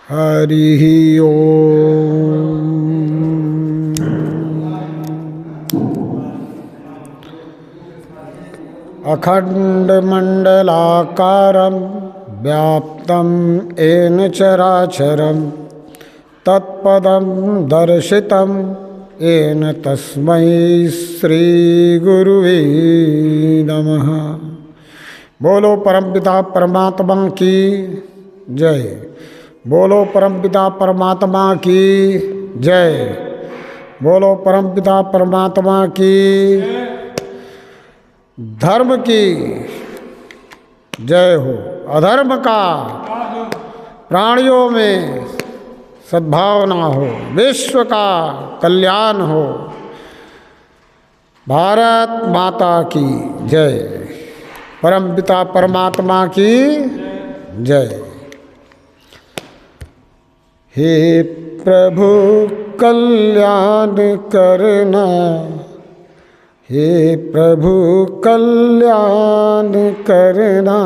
हरिः ओम्। अखण्डमण्डलाकारं व्याप्तं येन चराचरं तत्पदं दर्शितं येन तस्मै श्रीगुरुवे नमः। बोलो परमपिता परमात्मा की जय। बोलो परमपिता परमात्मा की जय। बोलो परमपिता परमात्मा की धर्म की जय हो। अधर्म का प्राणियों में सद्भावना हो, विश्व का कल्याण हो। भारत माता की जय। परमपिता परमात्मा की जय। हे प्रभु कल्याण करना, हे प्रभु कल्याण करना,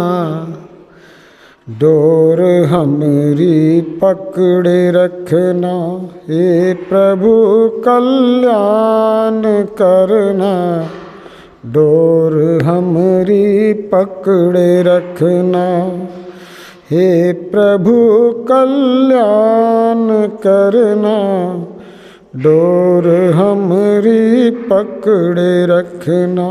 डोर हमरी पकड़े रखना। हे प्रभु कल्याण करना, डोर हमरी पकड़े रखना। हे प्रभु कल्याण करना, डोर हमरी पकड़े रखना।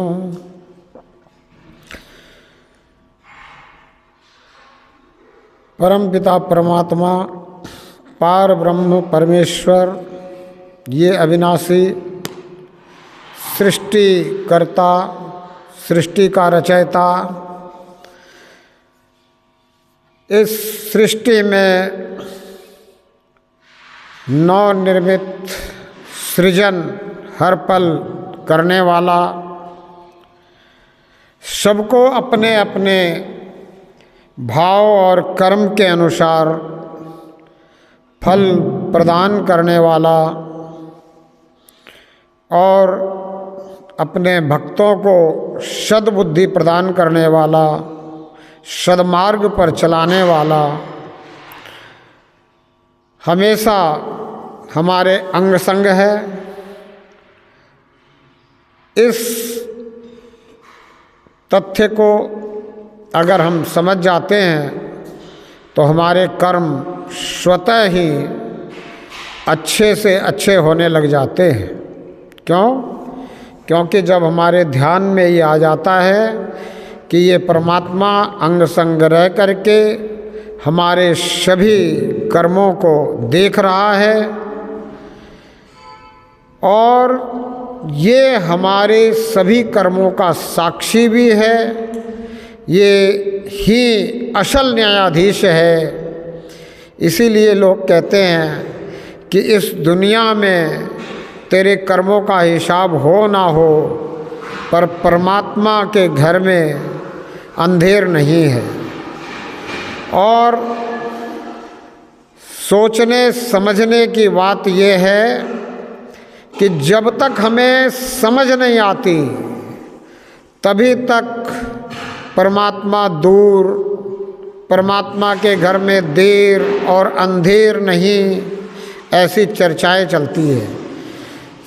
परमपिता परमात्मा पार ब्रह्म परमेश्वर, ये अविनाशी सृष्टिकर्ता, सृष्टि का रचयिता, इस सृष्टि में नवनिर्मित सृजन हर पल करने वाला, सबको अपने अपने भाव और कर्म के अनुसार फल प्रदान करने वाला और अपने भक्तों को सद्बुद्धि प्रदान करने वाला, सद्मार्ग पर चलाने वाला, हमेशा हमारे अंग संग है। इस तथ्य को अगर हम समझ जाते हैं तो हमारे कर्म स्वतः ही अच्छे से अच्छे होने लग जाते हैं। क्यों? क्योंकि जब हमारे ध्यान में ये आ जाता है कि ये परमात्मा अंग संग रह करके हमारे सभी कर्मों को देख रहा है और ये हमारे सभी कर्मों का साक्षी भी है, ये ही असल न्यायाधीश है। इसीलिए लोग कहते हैं कि इस दुनिया में तेरे कर्मों का हिसाब हो ना हो, पर परमात्मा के घर में अंधेर नहीं है। और सोचने समझने की बात यह है कि जब तक हमें समझ नहीं आती तभी तक परमात्मा दूर, परमात्मा के घर में देर और अंधेर नहीं, ऐसी चर्चाएं चलती है।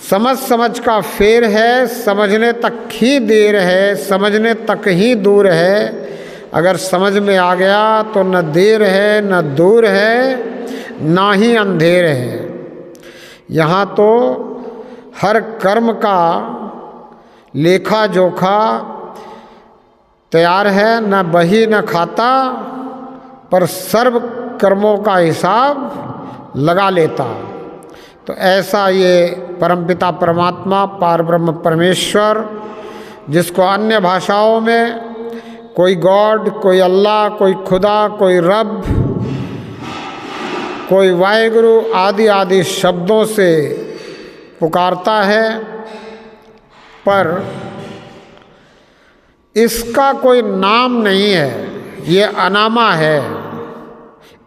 समझ समझ का फेर है, समझने तक ही देर है, समझने तक ही दूर है। अगर समझ में आ गया तो न देर है न दूर है, ना ही अंधेर है। यहाँ तो हर कर्म का लेखा जोखा तैयार है, न बही न खाता, पर सर्व कर्मों का हिसाब लगा लेता। तो ऐसा ये परमपिता परमात्मा पार ब्रह्म परमेश्वर, जिसको अन्य भाषाओं में कोई गॉड, कोई अल्लाह, कोई खुदा, कोई रब, कोई वाहिगुरु आदि आदि शब्दों से पुकारता है, पर इसका कोई नाम नहीं है, ये अनामा है।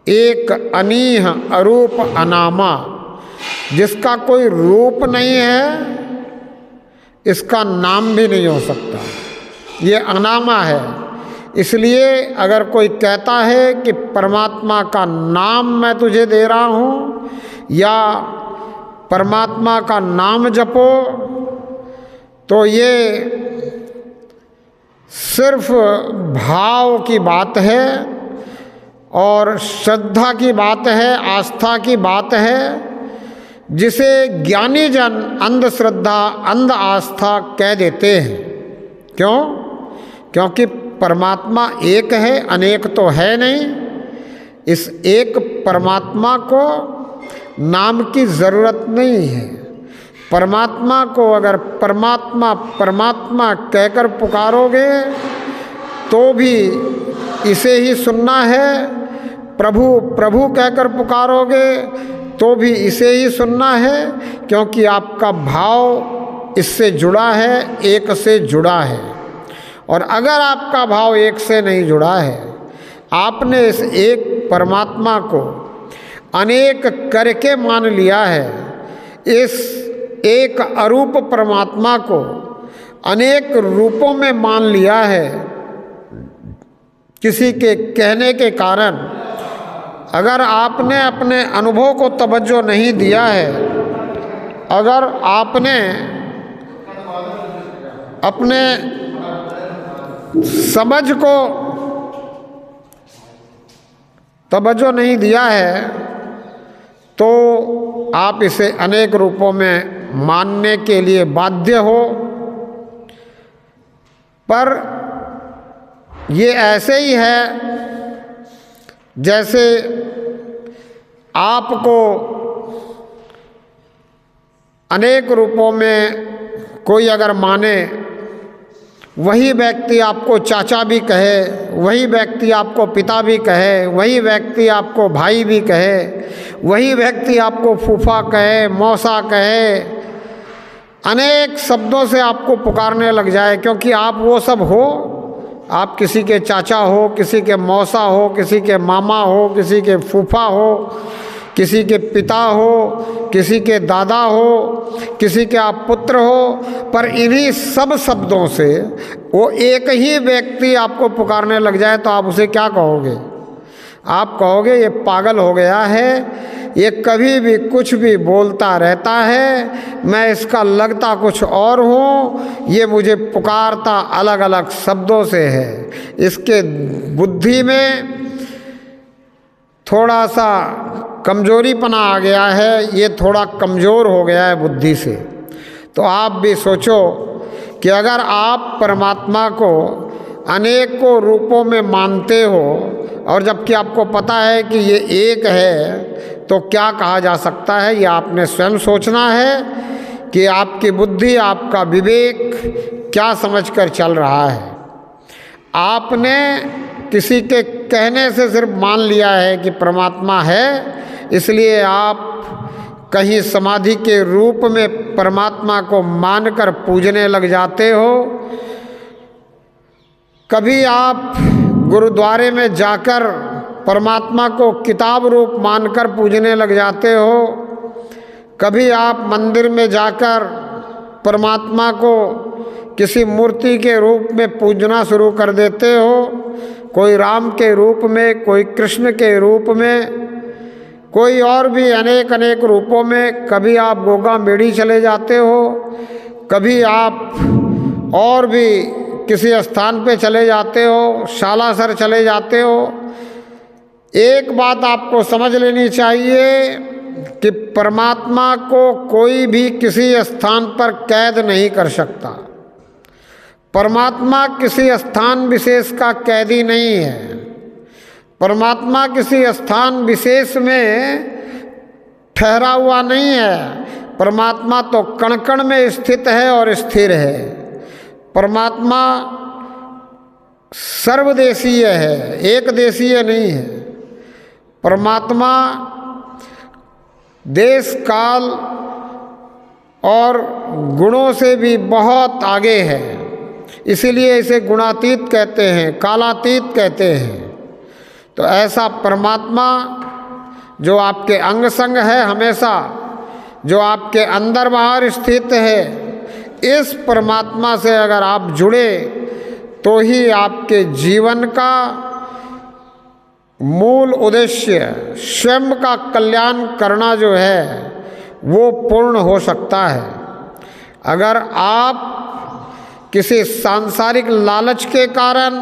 एक अनीह अरूप अनामा, जिसका कोई रूप नहीं है, इसका नाम भी नहीं हो सकता। ये अनामा है। इसलिए अगर कोई कहता है कि परमात्मा का नाम मैं तुझे दे रहा हूँ या परमात्मा का नाम जपो, तो ये सिर्फ भाव की बात है और श्रद्धा की बात है, आस्था की बात है, जिसे ज्ञानी जन अंधश्रद्धा, अंध आस्था कह देते हैं। क्यों? क्योंकि परमात्मा एक है, अनेक तो है नहीं। इस एक परमात्मा को नाम की ज़रूरत नहीं है। परमात्मा को अगर परमात्मा परमात्मा कहकर पुकारोगे तो भी इसे ही सुनना है, प्रभु प्रभु कहकर पुकारोगे तो भी इसे ही सुनना है, क्योंकि आपका भाव इससे जुड़ा है, एक से जुड़ा है। और अगर आपका भाव एक से नहीं जुड़ा है, आपने इस एक परमात्मा को अनेक करके मान लिया है, इस एक अरूप परमात्मा को अनेक रूपों में मान लिया है, किसी के कहने के कारण अगर आपने अपने अनुभव को तवज्जो नहीं दिया है, अगर आपने अपने समझ को तवज्जो नहीं दिया है, तो आप इसे अनेक रूपों में मानने के लिए बाध्य हो। पर ये ऐसे ही है जैसे आपको अनेक रूपों में कोई अगर माने, वही व्यक्ति आपको चाचा भी कहे, वही व्यक्ति आपको पिता भी कहे, वही व्यक्ति आपको भाई भी कहे, वही व्यक्ति आपको फूफा कहे, मौसा कहे, अनेक शब्दों से आपको पुकारने लग जाए, क्योंकि आप वो सब हो। आप किसी के चाचा हो, किसी के मौसा हो, किसी के मामा हो, किसी के फूफा हो, किसी के पिता हो, किसी के दादा हो, किसी के आप पुत्र हो, पर इन्हीं सब शब्दों से वो एक ही व्यक्ति आपको पुकारने लग जाए तो आप उसे क्या कहोगे? आप कहोगे ये पागल हो गया है, ये कभी भी कुछ भी बोलता रहता है, मैं इसका लगता कुछ और हूँ, ये मुझे पुकारता अलग अलग शब्दों से है, इसके बुद्धि में थोड़ा सा कमजोरीपना आ गया है, ये थोड़ा कमज़ोर हो गया है बुद्धि से। तो आप भी सोचो कि अगर आप परमात्मा को अनेकों रूपों में मानते हो और जबकि आपको पता है कि ये एक है, तो क्या कहा जा सकता है? ये आपने स्वयं सोचना है कि आपकी बुद्धि, आपका विवेक क्या समझकर चल रहा है। आपने किसी के कहने से सिर्फ मान लिया है कि परमात्मा है, इसलिए आप कहीं समाधि के रूप में परमात्मा को मानकर पूजने लग जाते हो। कभी आप गुरुद्वारे में जाकर परमात्मा को किताब रूप मानकर पूजने लग जाते हो। कभी आप मंदिर में जाकर परमात्मा को किसी मूर्ति के रूप में पूजना शुरू कर देते हो, कोई राम के रूप में, कोई कृष्ण के रूप में, कोई और भी अनेक अनेक रूपों में। कभी आप गोगा मेढ़ी चले जाते हो, कभी आप और भी किसी स्थान पे चले जाते हो, शालासर चले जाते हो। एक बात आपको समझ लेनी चाहिए कि परमात्मा को कोई भी किसी स्थान पर कैद नहीं कर सकता। परमात्मा किसी स्थान विशेष का कैदी नहीं है। परमात्मा किसी स्थान विशेष में ठहरा हुआ नहीं है। परमात्मा तो कण कण में स्थित है और स्थिर है। परमात्मा सर्वदेशीय है, एक देशीय नहीं है। परमात्मा देश काल और गुणों से भी बहुत आगे है, इसीलिए इसे गुणातीत कहते हैं, कालातीत कहते हैं। तो ऐसा परमात्मा जो आपके अंग संग है हमेशा, जो आपके अंदर बाहर स्थित है, इस परमात्मा से अगर आप जुड़े तो ही आपके जीवन का मूल उद्देश्य स्वयं का कल्याण करना जो है वो पूर्ण हो सकता है। अगर आप किसी सांसारिक लालच के कारण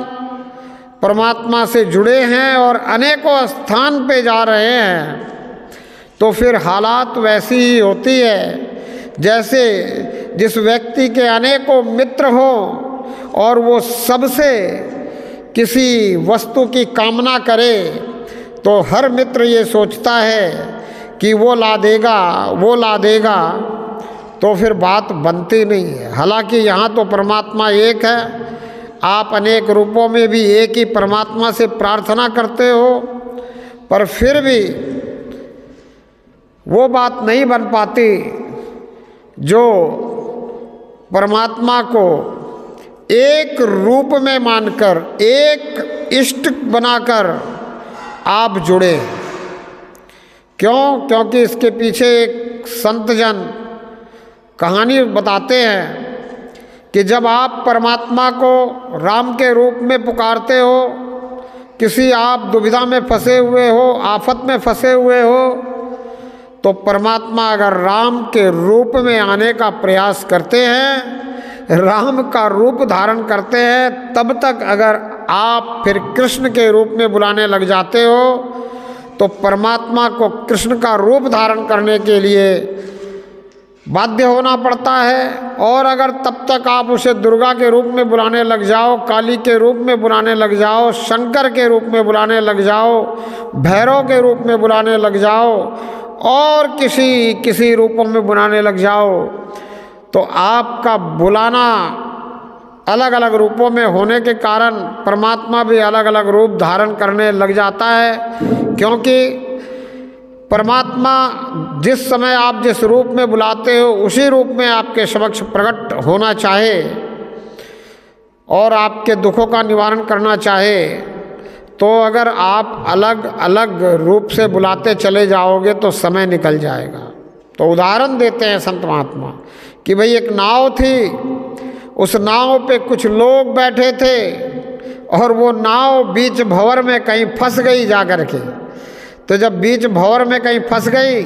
परमात्मा से जुड़े हैं और अनेकों स्थान पे जा रहे हैं, तो फिर हालात वैसी ही होती है जैसे जिस व्यक्ति के अनेकों मित्र हों और वो सबसे किसी वस्तु की कामना करे, तो हर मित्र ये सोचता है कि वो ला देगा, तो फिर बात बनती नहीं है। हालांकि यहाँ तो परमात्मा एक है, आप अनेक रूपों में भी एक ही परमात्मा से प्रार्थना करते हो, पर फिर भी वो बात नहीं बन पाती जो परमात्मा को एक रूप में मानकर, एक इष्ट बनाकर आप जुड़े। क्यों? क्योंकि इसके पीछे एक संत जन कहानी बताते हैं कि जब आप परमात्मा को राम के रूप में पुकारते हो, किसी आप दुविधा में फंसे हुए हो, आफत में फंसे हुए हो, तो परमात्मा अगर राम के रूप में आने का प्रयास करते हैं, राम का रूप धारण करते हैं, तब तक अगर आप फिर कृष्ण के रूप में बुलाने लग जाते हो, तो परमात्मा को कृष्ण का रूप धारण करने के लिए बाध्य होना पड़ता है। और अगर तब तक आप उसे दुर्गा के रूप में बुलाने लग जाओ, काली के रूप में बुलाने लग जाओ, शंकर के रूप में बुलाने लग जाओ, भैरव के रूप में बुलाने लग जाओ और किसी रूपों में बुलाने लग जाओ, तो आपका बुलाना अलग अलग रूपों में होने के कारण परमात्मा भी अलग अलग रूप धारण करने लग जाता है। क्योंकि परमात्मा जिस समय आप जिस रूप में बुलाते हो, उसी रूप में आपके समक्ष प्रकट होना चाहे और आपके दुखों का निवारण करना चाहे, तो अगर आप अलग अलग रूप से बुलाते चले जाओगे तो समय निकल जाएगा। तो उदाहरण देते हैं संत महात्मा कि भाई एक नाव थी, उस नाव पे कुछ लोग बैठे थे और वो नाव बीच भंवर में कहीं फंस गई जा कर के। तो जब बीच भंवर में कहीं फंस गई,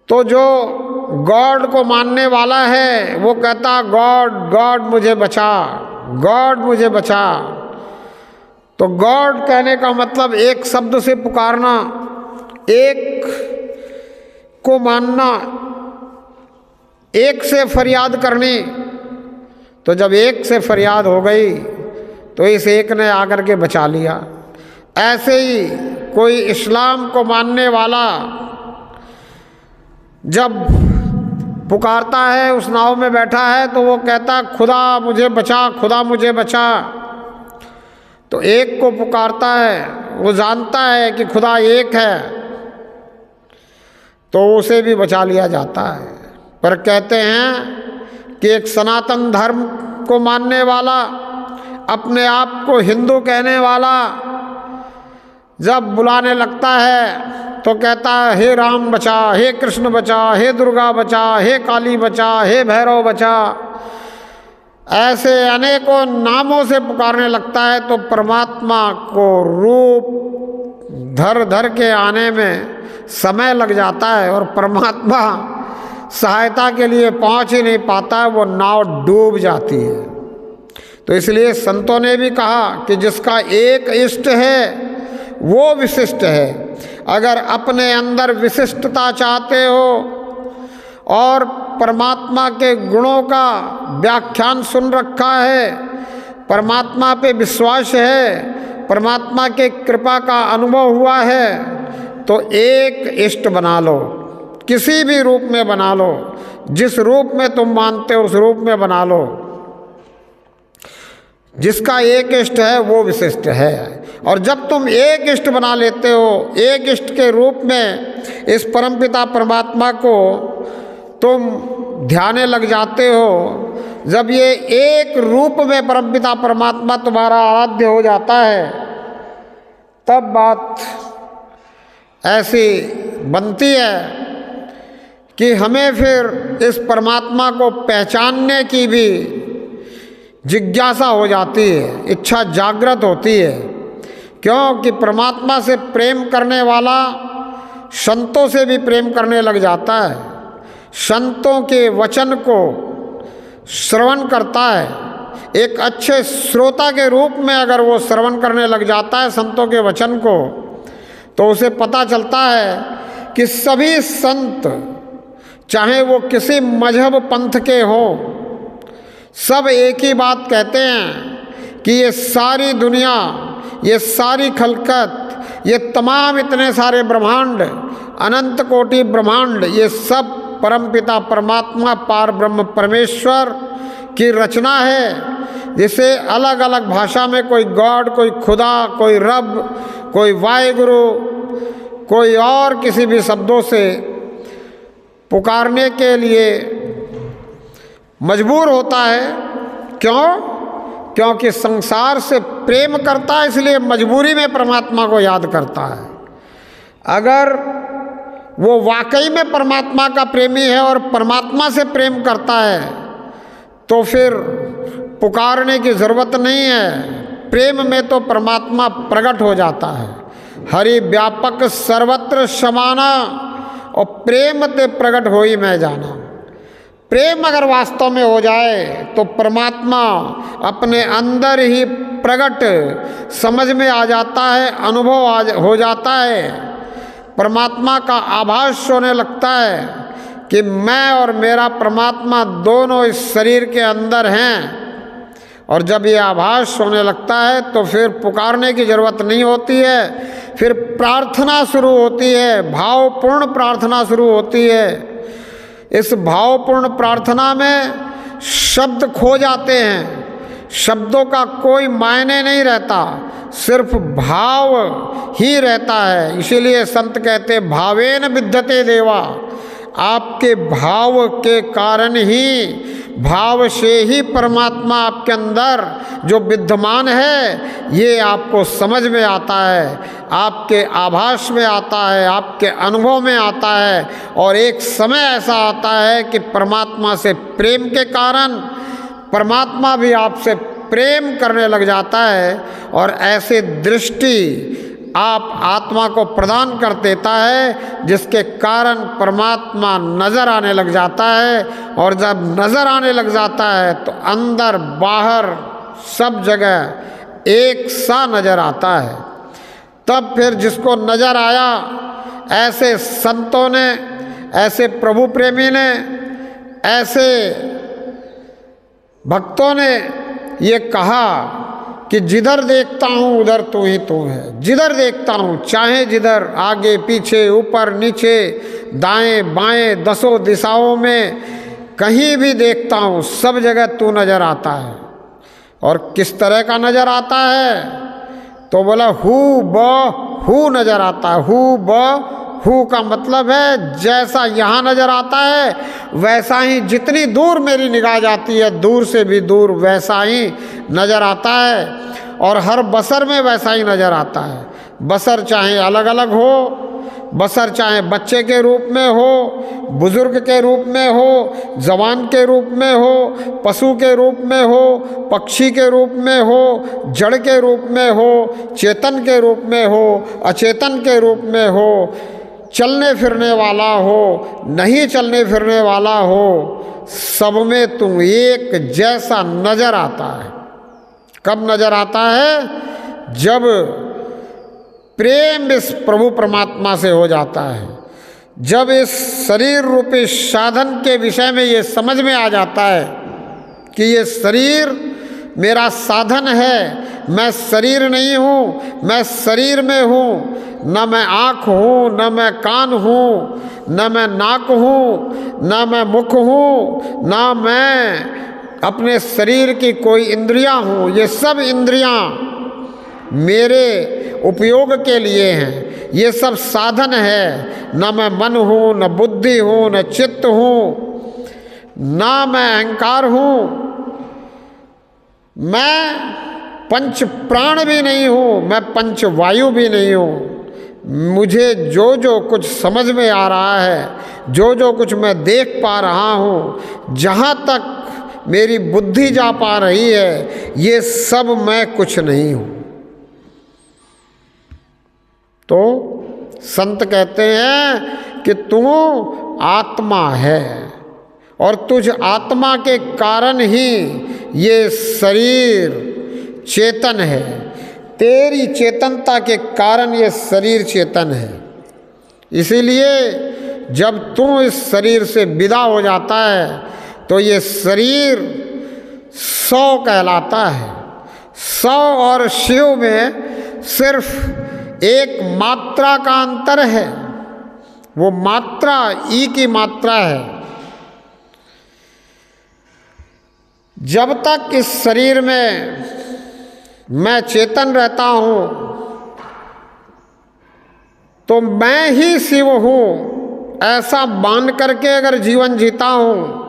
तो जो गॉड को मानने वाला है वो कहता गॉड गॉड मुझे बचा, गॉड मुझे बचा। तो गॉड कहने का मतलब एक शब्द से पुकारना, एक को मानना, एक से फरियाद करनी। तो जब एक से फरियाद हो गई तो इस एक ने आकर के बचा लिया। ऐसे ही कोई इस्लाम को मानने वाला जब पुकारता है, उस नाव में बैठा है, तो वो कहता खुदा मुझे बचा, खुदा मुझे बचा। तो एक को पुकारता है, वो जानता है कि खुदा एक है, तो उसे भी बचा लिया जाता है। पर कहते हैं कि एक सनातन धर्म को मानने वाला, अपने आप को हिंदू कहने वाला जब बुलाने लगता है तो कहता है हे राम बचा, हे कृष्ण बचा, हे दुर्गा बचा, हे काली बचा, हे भैरव बचा। ऐसे अनेकों नामों से पुकारने लगता है। तो परमात्मा को रूप धर धर के आने में समय लग जाता है और परमात्मा सहायता के लिए पहुंच ही नहीं पाता है, वो नाव डूब जाती है। तो इसलिए संतों ने भी कहा कि जिसका एक इष्ट है वो विशिष्ट है। अगर अपने अंदर विशिष्टता चाहते हो और परमात्मा के गुणों का व्याख्यान सुन रखा है, परमात्मा पे विश्वास है, परमात्मा के कृपा का अनुभव हुआ है, तो एक इष्ट बना लो, किसी भी रूप में बना लो, जिस रूप में तुम मानते हो उस रूप में बना लो। जिसका एक इष्ट है वो विशिष्ट है। और जब तुम एक इष्ट बना लेते हो, एक इष्ट के रूप में इस परमपिता परमात्मा को तुम ध्याने लग जाते हो, जब ये एक रूप में परमपिता परमात्मा तुम्हारा आराध्य हो जाता है, तब बात ऐसी बनती है कि हमें फिर इस परमात्मा को पहचानने की भी जिज्ञासा हो जाती है, इच्छा जागृत होती है। क्योंकि परमात्मा से प्रेम करने वाला संतों से भी प्रेम करने लग जाता है, संतों के वचन को श्रवण करता है। एक अच्छे श्रोता के रूप में अगर वो श्रवण करने लग जाता है संतों के वचन को, तो उसे पता चलता है कि सभी संत, चाहे वो किसी मजहब पंथ के हों, सब एक ही बात कहते हैं कि ये सारी दुनिया, ये सारी खलकत, ये तमाम इतने सारे ब्रह्मांड, अनंत कोटि ब्रह्मांड, ये सब परमपिता परमात्मा पार ब्रह्म परमेश्वर की रचना है। जिसे अलग अलग भाषा में कोई गॉड, कोई खुदा, कोई रब, कोई वाहिगुरु, कोई और किसी भी शब्दों से पुकारने के लिए मजबूर होता है। क्यों? क्योंकि संसार से प्रेम करता है, इसलिए मजबूरी में परमात्मा को याद करता है। अगर वो वाकई में परमात्मा का प्रेमी है और परमात्मा से प्रेम करता है तो फिर पुकारने की ज़रूरत नहीं है। प्रेम में तो परमात्मा प्रकट हो जाता है। हरि व्यापक सर्वत्र समाना और प्रेम ते प्रकट हो ही मैं जाना। प्रेम अगर वास्तव में हो जाए तो परमात्मा अपने अंदर ही प्रकट समझ में आ जाता है, अनुभव हो जाता है। परमात्मा का आभास होने लगता है कि मैं और मेरा परमात्मा दोनों इस शरीर के अंदर हैं। और जब ये आभास होने लगता है तो फिर पुकारने की ज़रूरत नहीं होती है, फिर प्रार्थना शुरू होती है, भावपूर्ण प्रार्थना शुरू होती है। इस भावपूर्ण प्रार्थना में शब्द खो जाते हैं, शब्दों का कोई मायने नहीं रहता, सिर्फ भाव ही रहता है। इसीलिए संत कहते भावेन विद्यते देवा, आपके भाव के कारण ही, भाव से ही परमात्मा आपके अंदर जो विद्यमान है ये आपको समझ में आता है, आपके आभास में आता है, आपके अनुभव में आता है। और एक समय ऐसा आता है कि परमात्मा से प्रेम के कारण परमात्मा भी आपसे प्रेम करने लग जाता है और ऐसे दृष्टि आप आत्मा को प्रदान कर देता है जिसके कारण परमात्मा नज़र आने लग जाता है। और जब नज़र आने लग जाता है तो अंदर बाहर सब जगह एक सा नज़र आता है। तब फिर जिसको नज़र आया, ऐसे संतों ने, ऐसे प्रभु प्रेमी ने, ऐसे भक्तों ने ये कहा कि जिधर देखता हूँ उधर तू ही तू है। जिधर देखता हूँ, चाहे जिधर, आगे पीछे, ऊपर नीचे, दाएं बाएं, दसों दिशाओं में कहीं भी देखता हूँ, सब जगह तू नज़र आता है। और किस तरह का नज़र आता है? तो बोला हू ब हू नज़र आता है। हू ब हू का मतलब है जैसा यहाँ नज़र आता है वैसा ही, जितनी दूर मेरी निगाह जाती है दूर से भी दूर वैसा ही नज़र आता है। और हर बसर में वैसा ही नज़र आता है। बसर चाहे अलग अलग हो, बसर चाहे बच्चे के रूप में हो, बुजुर्ग के रूप में हो, जवान के रूप में हो, पशु के रूप में हो, पक्षी के रूप में हो, जड़ के रूप में हो, चेतन के रूप में हो, अचेतन के रूप में हो, चलने फिरने वाला हो, नहीं चलने फिरने वाला हो, सब में तुम एक जैसा नज़र आता है। कब नज़र आता है? जब प्रेम इस प्रभु परमात्मा से हो जाता है, जब इस शरीर रूपी साधन के विषय में ये समझ में आ जाता है कि ये शरीर मेरा साधन है, मैं शरीर नहीं हूँ, मैं शरीर में हूँ। न मैं आँख हूँ, न मैं कान हूँ, न मैं नाक हूँ, न मैं मुख हूँ, न मैं अपने शरीर की कोई इंद्रियाँ हूँ। ये सब इंद्रियाँ मेरे उपयोग के लिए हैं, ये सब साधन है। न मैं मन हूँ, न बुद्धि हूँ, न चित्त हूँ, न मैं अहंकार हूँ, मैं पंच प्राण भी नहीं हूँ, मैं पंच वायु भी नहीं हूँ। मुझे जो जो कुछ समझ में आ रहा है, जो जो कुछ मैं देख पा रहा हूँ, जहाँ तक मेरी बुद्धि जा पा रही है, ये सब मैं कुछ नहीं हूँ। तो संत कहते हैं कि तू आत्मा है और तुझ आत्मा के कारण ही ये शरीर चेतन है, तेरी चेतनता के कारण ये शरीर चेतन है। इसीलिए जब तू इस शरीर से विदा हो जाता है तो ये शरीर 100 कहलाता है। 100 और शिव में सिर्फ एक मात्रा का अंतर है, वो मात्रा ई की मात्रा है। जब तक इस शरीर में मैं चेतन रहता हूँ तो मैं ही शिव हूँ, ऐसा मान करके अगर जीवन जीता हूँ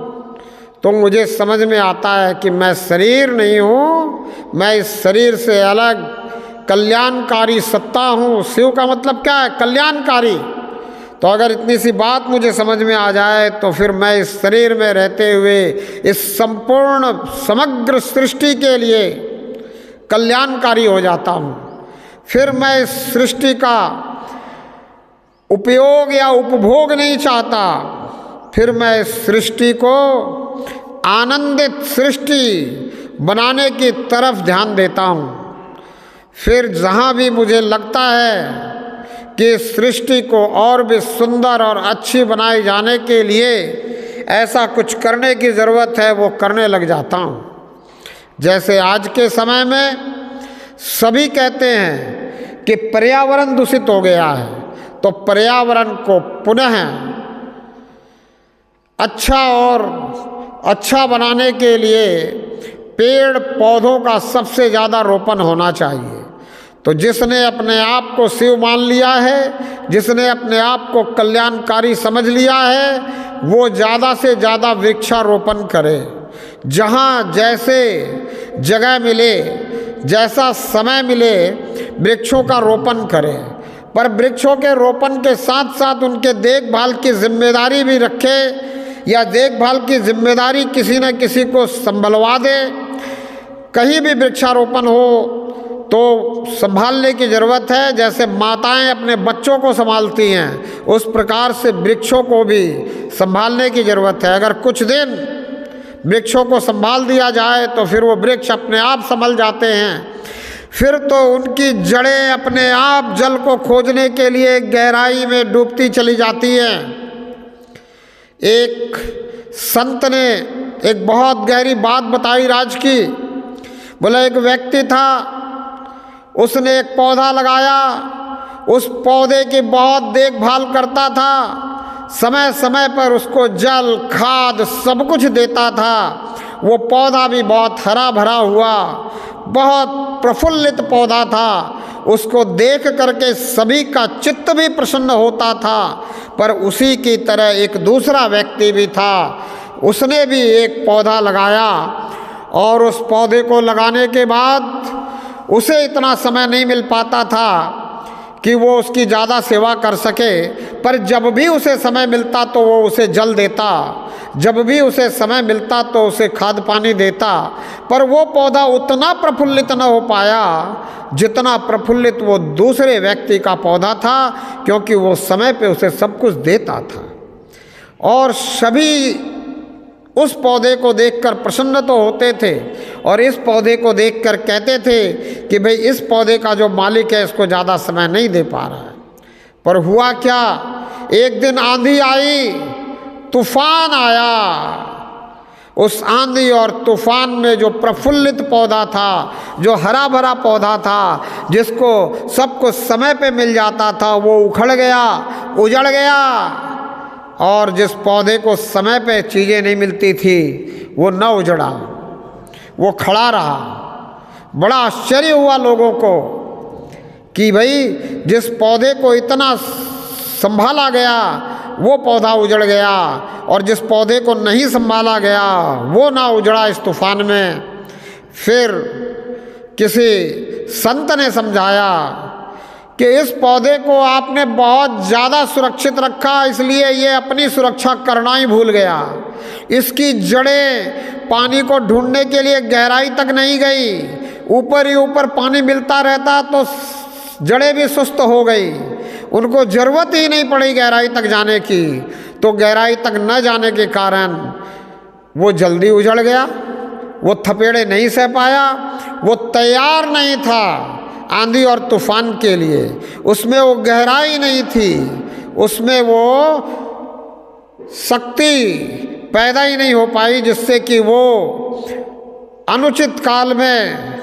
तो मुझे समझ में आता है कि मैं शरीर नहीं हूँ, मैं इस शरीर से अलग कल्याणकारी सत्ता हूँ। शिव का मतलब क्या है? कल्याणकारी। तो अगर इतनी सी बात मुझे समझ में आ जाए तो फिर मैं इस शरीर में रहते हुए इस संपूर्ण समग्र सृष्टि के लिए कल्याणकारी हो जाता हूँ। फिर मैं इस सृष्टि का उपयोग या उपभोग नहीं चाहता, फिर मैं इस सृष्टि को आनंदित सृष्टि बनाने की तरफ ध्यान देता हूँ। फिर जहाँ भी मुझे लगता है कि सृष्टि को और भी सुंदर और अच्छी बनाए जाने के लिए ऐसा कुछ करने की ज़रूरत है, वो करने लग जाता हूँ। जैसे आज के समय में सभी कहते हैं कि पर्यावरण दूषित हो गया है, तो पर्यावरण को पुनः अच्छा और अच्छा बनाने के लिए पेड़ पौधों का सबसे ज़्यादा रोपण होना चाहिए। तो जिसने अपने आप को शिव मान लिया है, जिसने अपने आप को कल्याणकारी समझ लिया है, वो ज़्यादा से ज़्यादा वृक्षारोपण करे। जहाँ जैसे जगह मिले, जैसा समय मिले, वृक्षों का रोपण करे। पर वृक्षों के रोपण के साथ साथ उनके देखभाल की जिम्मेदारी भी रखे, या देखभाल की जिम्मेदारी किसी न किसी को संभलवा दे। कहीं भी वृक्षारोपण हो तो संभालने की ज़रूरत है। जैसे माताएं अपने बच्चों को संभालती हैं, उस प्रकार से वृक्षों को भी संभालने की ज़रूरत है। अगर कुछ दिन वृक्षों को संभाल दिया जाए तो फिर वो वृक्ष अपने आप संभल जाते हैं। फिर तो उनकी जड़ें अपने आप जल को खोजने के लिए गहराई में डूबती चली जाती हैं। एक संत ने एक बहुत गहरी बात बताई राज की। बोला एक व्यक्ति था, उसने एक पौधा लगाया, उस पौधे की बहुत देखभाल करता था, समय समय पर उसको जल खाद सब कुछ देता था। वो पौधा भी बहुत हरा भरा हुआ, बहुत प्रफुल्लित पौधा था। उसको देख करके सभी का चित्त भी प्रसन्न होता था। पर उसी की तरह एक दूसरा व्यक्ति भी था, उसने भी एक पौधा लगाया और उस पौधे को लगाने के बाद उसे इतना समय नहीं मिल पाता था कि वो उसकी ज़्यादा सेवा कर सके। पर जब भी उसे समय मिलता तो वो उसे जल देता, जब भी उसे समय मिलता तो उसे खाद पानी देता। पर वो पौधा उतना प्रफुल्लित न हो पाया जितना प्रफुल्लित वो दूसरे व्यक्ति का पौधा था, क्योंकि वो समय पे उसे सब कुछ देता था। और सभी उस पौधे को देखकर प्रसन्न तो होते थे और इस पौधे को देखकर कहते थे कि भाई इस पौधे का जो मालिक है इसको ज़्यादा समय नहीं दे पा रहा है। पर हुआ क्या, एक दिन आंधी आई, तूफान आया। उस आंधी और तूफान में जो प्रफुल्लित पौधा था, जो हरा भरा पौधा था, जिसको सब कुछ समय पे मिल जाता था, वो उखड़ गया, उजड़ गया। और जिस पौधे को समय पे चीज़ें नहीं मिलती थी वो न उजड़ा, वो खड़ा रहा। बड़ा आश्चर्य हुआ लोगों को कि भाई जिस पौधे को इतना संभाला गया वो पौधा उजड़ गया, और जिस पौधे को नहीं संभाला गया वो ना उजड़ा इस तूफान में। फिर किसी संत ने समझाया कि इस पौधे को आपने बहुत ज़्यादा सुरक्षित रखा, इसलिए ये अपनी सुरक्षा करना ही भूल गया। इसकी जड़ें पानी को ढूंढने के लिए गहराई तक नहीं गई, ऊपर ही ऊपर पानी मिलता रहता तो जड़ें भी सुस्त हो गई, उनको ज़रूरत ही नहीं पड़ी गहराई तक जाने की। तो गहराई तक न जाने के कारण वो जल्दी उजड़ गया, वो थपेड़े नहीं सह पाया, वो तैयार नहीं था आंधी और तूफान के लिए, उसमें वो गहराई नहीं थी, उसमें वो शक्ति पैदा ही नहीं हो पाई जिससे कि वो अनुचित काल में,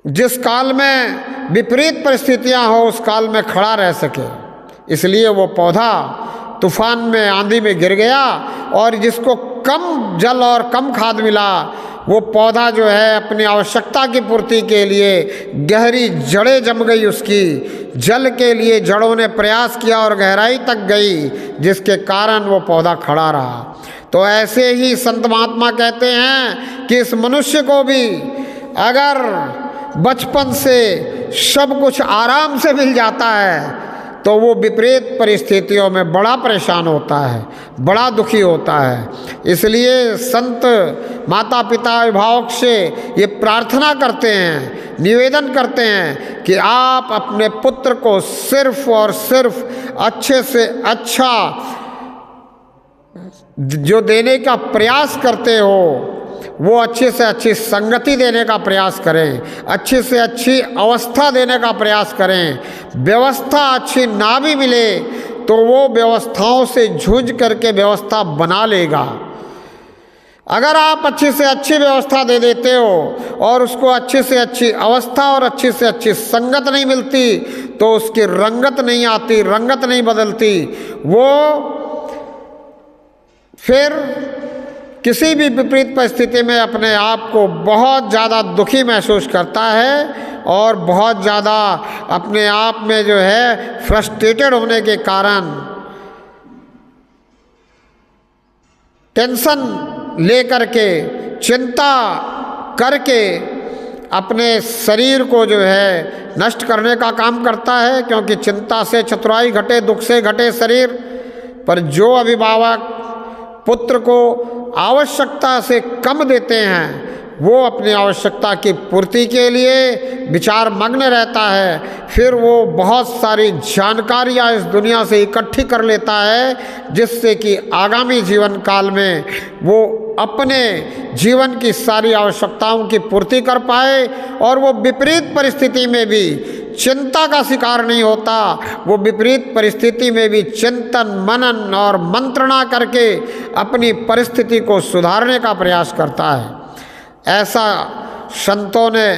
जिस काल में विपरीत परिस्थितियां हो उस काल में खड़ा रह सके। इसलिए वो पौधा तूफान में, आंधी में गिर गया और जिसको कम जल और कम खाद मिला वो पौधा जो है अपनी आवश्यकता की पूर्ति के लिए गहरी जड़ें जम गई, उसकी जल के लिए जड़ों ने प्रयास किया और गहराई तक गई, जिसके कारण वो पौधा खड़ा रहा। तो ऐसे ही संत महात्मा कहते हैं कि इस मनुष्य को भी अगर बचपन से सब कुछ आराम से मिल जाता है तो वो विपरीत परिस्थितियों में बड़ा परेशान होता है, बड़ा दुखी होता है। इसलिए संत माता पिता अभिभावक से ये प्रार्थना करते हैं, निवेदन करते हैं कि आप अपने पुत्र को सिर्फ और सिर्फ अच्छे से अच्छा जो देने का प्रयास करते हो वो अच्छी से अच्छी संगति देने का प्रयास करें, अच्छी से अच्छी अवस्था देने का प्रयास करें। व्यवस्था अच्छी ना भी मिले तो वो व्यवस्थाओं से जूझ करके व्यवस्था बना लेगा। अगर आप अच्छी से अच्छी व्यवस्था दे देते हो और उसको अच्छी से अच्छी अवस्था और अच्छी से अच्छी संगत नहीं मिलती तो उसकी रंगत नहीं आती, रंगत नहीं बदलती, वो फिर किसी भी विपरीत परिस्थिति में अपने आप को बहुत ज़्यादा दुखी महसूस करता है और बहुत ज़्यादा अपने आप में जो है फ्रस्ट्रेटेड होने के कारण टेंशन लेकर के, चिंता करके अपने शरीर को जो है नष्ट करने का काम करता है। क्योंकि चिंता से चतुराई घटे, दुख से घटे शरीर। पर जो अभिभावक पुत्र को आवश्यकता से कम देते हैं वो अपनी आवश्यकता की पूर्ति के लिए विचार मग्न रहता है, फिर वो बहुत सारी जानकारियाँ इस दुनिया से इकट्ठी कर लेता है जिससे कि आगामी जीवन काल में वो अपने जीवन की सारी आवश्यकताओं की पूर्ति कर पाए और वो विपरीत परिस्थिति में भी चिंता का शिकार नहीं होता, वो विपरीत परिस्थिति में भी चिंतन मनन और मंत्रणा करके अपनी परिस्थिति को सुधारने का प्रयास करता है। ऐसा संतों ने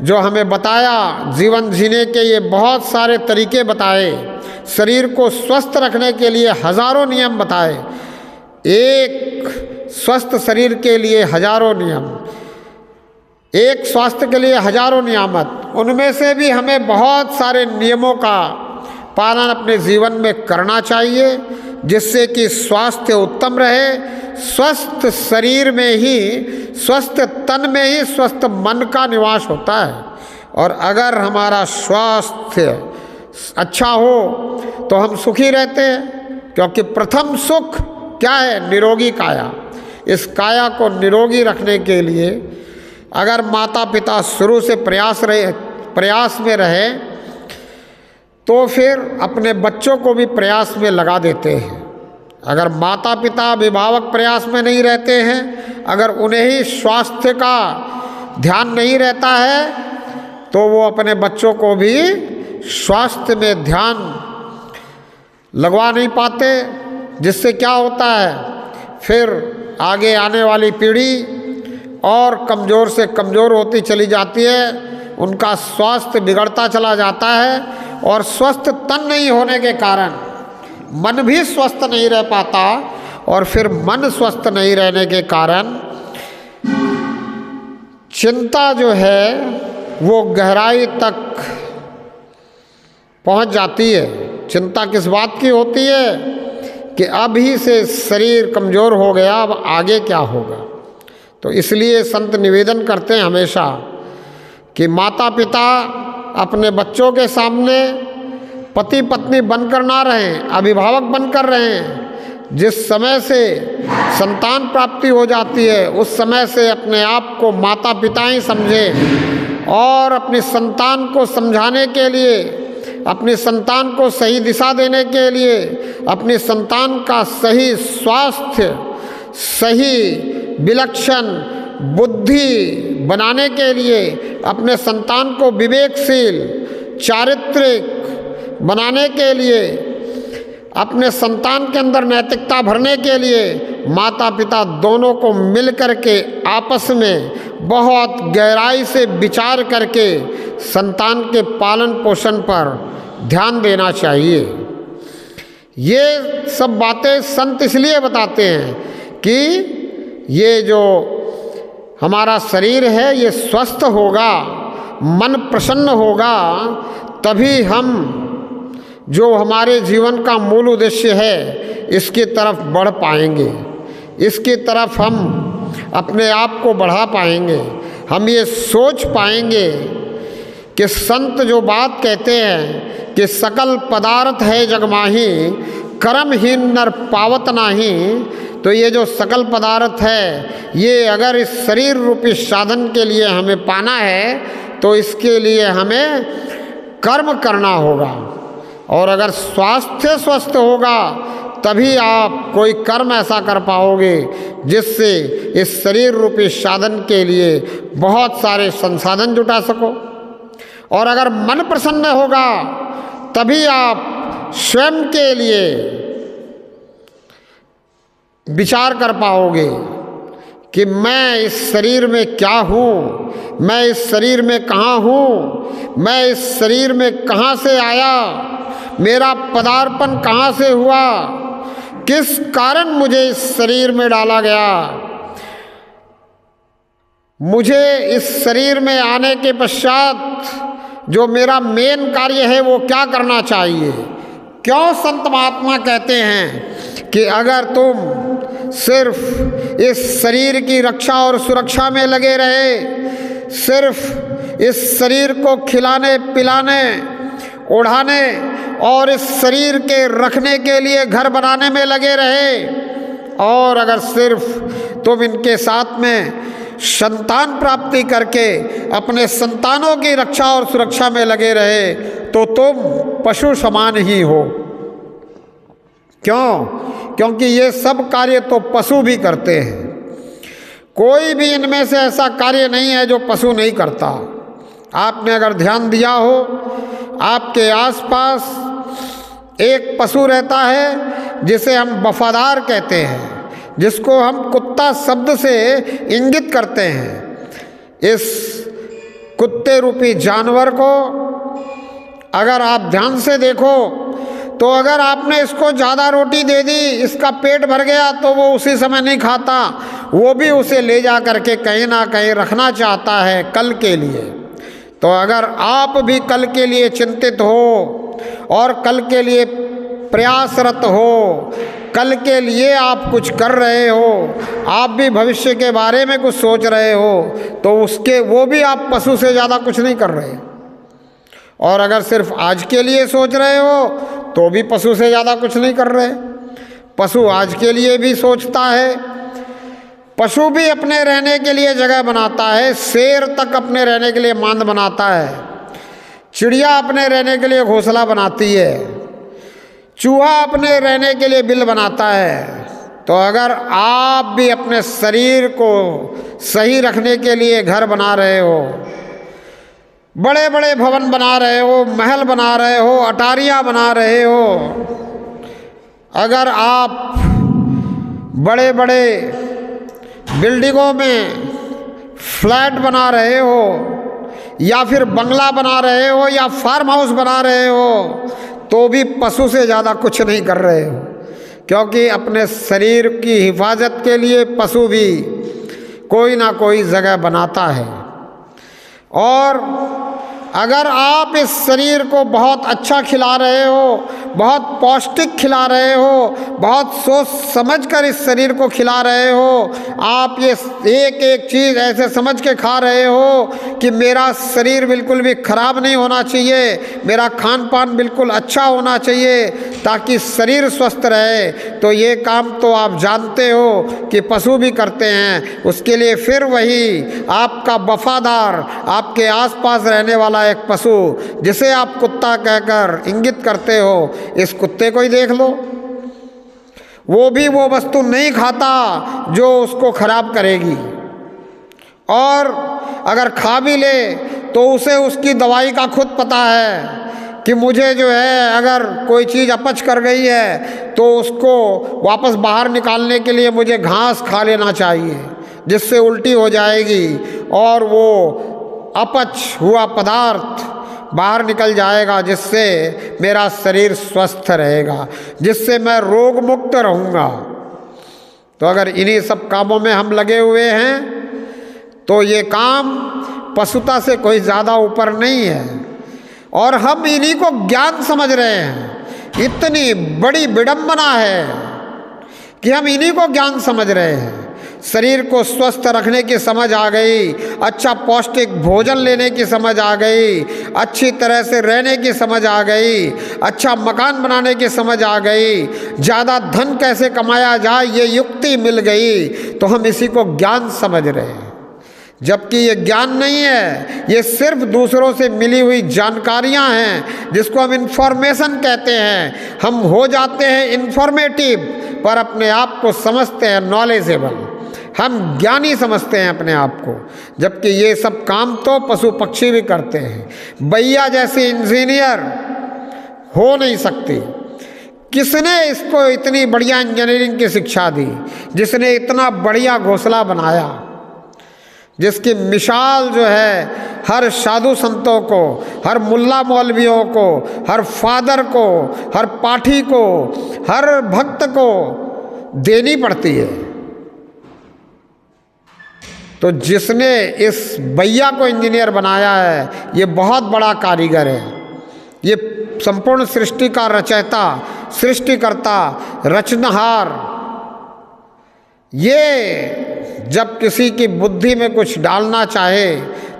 जो हमें बताया, जीवन जीने के ये बहुत सारे तरीके बताए, शरीर को स्वस्थ रखने के लिए हजारों नियम बताए, एक स्वस्थ शरीर के लिए हजारों नियम, एक स्वास्थ्य के लिए हजारों नियामत। उनमें से भी हमें बहुत सारे नियमों का पालन अपने जीवन में करना चाहिए जिससे कि स्वास्थ्य उत्तम रहे। स्वस्थ शरीर में ही, स्वस्थ तन में ही स्वस्थ मन का निवास होता है। और अगर हमारा स्वास्थ्य अच्छा हो तो हम सुखी रहते हैं, क्योंकि प्रथम सुख क्या है? निरोगी काया। इस काया को निरोगी रखने के लिए अगर माता पिता शुरू से प्रयास में रहे तो फिर अपने बच्चों को भी प्रयास में लगा देते हैं। अगर माता पिता अभिभावक प्रयास में नहीं रहते हैं, अगर उन्हें ही स्वास्थ्य का ध्यान नहीं रहता है तो वो अपने बच्चों को भी स्वास्थ्य में ध्यान लगवा नहीं पाते, जिससे क्या होता है फिर आगे आने वाली पीढ़ी और कमज़ोर से कमज़ोर होती चली जाती है, उनका स्वास्थ्य बिगड़ता चला जाता है और स्वस्थ तन नहीं होने के कारण मन भी स्वस्थ नहीं रह पाता और फिर मन स्वस्थ नहीं रहने के कारण चिंता जो है वो गहराई तक पहुंच जाती है। चिंता किस बात की होती है कि अभी से शरीर कमज़ोर हो गया, अब आगे क्या होगा। तो इसलिए संत निवेदन करते हैं हमेशा कि माता पिता अपने बच्चों के सामने पति पत्नी बनकर ना रहें, अभिभावक बनकर रहें, जिस समय से संतान प्राप्ति हो जाती है उस समय से अपने आप को माता पिता ही समझें और अपनी संतान को समझाने के लिए, अपनी संतान को सही दिशा देने के लिए, अपनी संतान का सही स्वास्थ्य, सही विलक्षण बुद्धि बनाने के लिए, अपने संतान को विवेकशील चारित्रिक बनाने के लिए, अपने संतान के अंदर नैतिकता भरने के लिए माता पिता दोनों को मिल करके आपस में बहुत गहराई से विचार करके संतान के पालन पोषण पर ध्यान देना चाहिए। ये सब बातें संत इसलिए बताते हैं कि ये जो हमारा शरीर है ये स्वस्थ होगा, मन प्रसन्न होगा, तभी हम जो हमारे जीवन का मूल उद्देश्य है इसकी तरफ बढ़ पाएंगे, इसकी तरफ हम अपने आप को बढ़ा पाएंगे। हम ये सोच पाएंगे कि संत जो बात कहते हैं कि सकल पदार्थ है जगमाही, कर्महीन नर पावत नाही, तो ये जो सकल पदार्थ है ये अगर इस शरीर रूपी साधन के लिए हमें पाना है तो इसके लिए हमें कर्म करना होगा। और अगर स्वास्थ्य स्वस्थ होगा तभी आप कोई कर्म ऐसा कर पाओगे जिससे इस शरीर रूपी साधन के लिए बहुत सारे संसाधन जुटा सको। और अगर मन प्रसन्न होगा तभी आप स्वयं के लिए विचार कर पाओगे कि मैं इस शरीर में क्या हूँ, मैं इस शरीर में कहाँ हूँ, मैं इस शरीर में कहाँ से आया, मेरा पदार्पण कहाँ से हुआ, किस कारण मुझे इस शरीर में डाला गया, मुझे इस शरीर में आने के पश्चात जो मेरा मेन कार्य है वो क्या करना चाहिए। क्यों संत महात्मा कहते हैं कि अगर तुम सिर्फ इस शरीर की रक्षा और सुरक्षा में लगे रहे, सिर्फ इस शरीर को खिलाने पिलाने ओढ़ाने और इस शरीर के रखने के लिए घर बनाने में लगे रहे, और अगर सिर्फ तुम इनके साथ में संतान प्राप्ति करके अपने संतानों की रक्षा और सुरक्षा में लगे रहे तो तुम पशु समान ही हो। क्यों? क्योंकि ये सब कार्य तो पशु भी करते हैं, कोई भी इनमें से ऐसा कार्य नहीं है जो पशु नहीं करता। आपने अगर ध्यान दिया हो, आपके आसपास एक पशु रहता है जिसे हम वफादार कहते हैं, जिसको हम कुत्ता शब्द से इंगित करते हैं। इस कुत्ते रूपी जानवर को अगर आप ध्यान से देखो तो अगर आपने इसको ज़्यादा रोटी दे दी, इसका पेट भर गया, तो वो उसी समय नहीं खाता, वो भी उसे ले जा करके कहीं ना कहीं रखना चाहता है कल के लिए। तो अगर आप भी कल के लिए चिंतित हो और कल के लिए प्रयासरत हो, कल के लिए आप कुछ कर रहे हो, आप भी भविष्य के बारे में कुछ सोच रहे हो, तो उसके वो भी आप पशु से ज़्यादा कुछ नहीं कर रहे। और अगर सिर्फ आज के लिए सोच रहे हो तो भी पशु से ज़्यादा कुछ नहीं कर रहे। पशु आज के लिए भी सोचता है, पशु भी अपने रहने के लिए जगह बनाता है, शेर तक अपने रहने के लिए मांद बनाता है, चिड़िया अपने रहने के लिए घोंसला बनाती है, चूहा अपने रहने के लिए बिल बनाता है। तो अगर आप भी अपने शरीर को सही रखने के लिए घर बना रहे हो, बड़े बड़े भवन बना रहे हो, महल बना रहे हो, अटारियाँ बना रहे हो, अगर आप बड़े बड़े बिल्डिंगों में फ्लैट बना रहे हो या फिर बंगला बना रहे हो या फार्म हाउस बना रहे हो, तो भी पशु से ज़्यादा कुछ नहीं कर रहे हो। क्योंकि अपने शरीर की हिफाजत के लिए पशु भी कोई ना कोई जगह बनाता है। और अगर आप इस शरीर को बहुत अच्छा खिला रहे हो, बहुत पौष्टिक खिला रहे हो, बहुत सोच समझ कर इस शरीर को खिला रहे हो। आप ये एक एक चीज़ ऐसे समझ के खा रहे हो कि मेरा शरीर बिल्कुल भी खराब नहीं होना चाहिए, मेरा खान पान बिल्कुल अच्छा होना चाहिए ताकि शरीर स्वस्थ रहे। तो ये काम तो आप जानते हो कि पशु भी करते हैं। उसके लिए फिर वही आपका वफादार, आपके आसपास रहने वाला एक पशु जिसे आप कुत्ता कहकर इंगित करते हो, इस कुत्ते को ही देख लो, वो भी वो वस्तु नहीं खाता जो उसको खराब करेगी, और अगर खा भी ले तो उसे उसकी दवाई का खुद पता है कि मुझे जो है अगर कोई चीज़ अपच कर गई है तो उसको वापस बाहर निकालने के लिए मुझे घास खा लेना चाहिए, जिससे उल्टी हो जाएगी और वो अपच हुआ पदार्थ बाहर निकल जाएगा, जिससे मेरा शरीर स्वस्थ रहेगा, जिससे मैं रोग मुक्त रहूँगा। तो अगर इन्हीं सब कामों में हम लगे हुए हैं तो ये काम पशुता से कोई ज़्यादा ऊपर नहीं है, और हम इन्हीं को ज्ञान समझ रहे हैं। इतनी बड़ी विडंबना है कि हम इन्हीं को ज्ञान समझ रहे हैं। शरीर को स्वस्थ रखने की समझ आ गई, अच्छा पौष्टिक भोजन लेने की समझ आ गई, अच्छी तरह से रहने की समझ आ गई, अच्छा मकान बनाने की समझ आ गई, ज़्यादा धन कैसे कमाया जाए ये युक्ति मिल गई, तो हम इसी को ज्ञान समझ रहे हैं। जबकि ये ज्ञान नहीं है, ये सिर्फ दूसरों से मिली हुई जानकारियां हैं, जिसको हम इन्फॉर्मेशन कहते हैं। हम हो जाते हैं इन्फॉर्मेटिव, पर अपने आप को समझते हैं नॉलेजेबल, हम ज्ञानी समझते हैं अपने आप को। जबकि ये सब काम तो पशु पक्षी भी करते हैं। बैया जैसे इंजीनियर हो नहीं सकती। किसने इसको इतनी बढ़िया इंजीनियरिंग की शिक्षा दी? जिसने इतना बढ़िया घोंसला बनाया, जिसकी मिसाल जो है हर साधु संतों को, हर मुल्ला मौलवियों को, हर फादर को, हर पाठी को, हर भक्त को देनी पड़ती है। तो जिसने इस बैया को इंजीनियर बनाया है, ये बहुत बड़ा कारीगर है। ये संपूर्ण सृष्टि का रचयिता, सृष्टिकर्ता, रचनहार। ये जब किसी की बुद्धि में कुछ डालना चाहे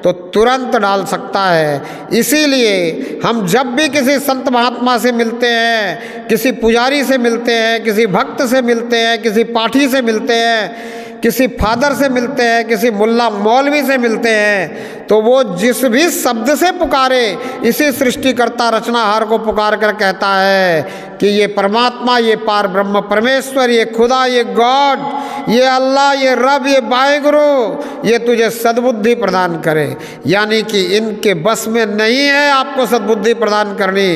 तो तुरंत डाल सकता है। इसीलिए हम जब भी किसी संत महात्मा से मिलते हैं, किसी पुजारी से मिलते हैं, किसी भक्त से मिलते हैं, किसी पाठी से मिलते हैं, किसी फादर से मिलते हैं, किसी मुल्ला मौलवी से मिलते हैं, तो वो जिस भी शब्द से पुकारे, इसी सृष्टिकर्ता रचनाहार को पुकार कर कहता है कि ये परमात्मा, ये पार ब्रह्म परमेश्वर, ये खुदा, ये गॉड, ये अल्लाह, ये रब, ये वाहिगुरु, ये तुझे सद्बुद्धि प्रदान करे। यानी कि इनके बस में नहीं है आपको सद्बुद्धि प्रदान करनी,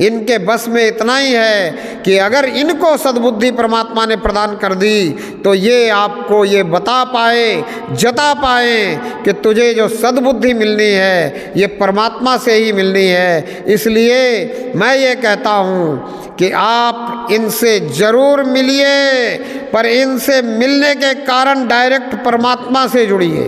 इनके बस में इतना ही है कि अगर इनको सद्बुद्धि परमात्मा ने प्रदान कर दी तो ये आपको ये बता पाए, जता पाए कि तुझे जो सद्बुद्धि मिलनी है ये परमात्मा से ही मिलनी है। इसलिए मैं ये कहता हूँ कि आप इनसे ज़रूर मिलिए, पर इनसे मिलने के कारण डायरेक्ट परमात्मा से जुड़िए।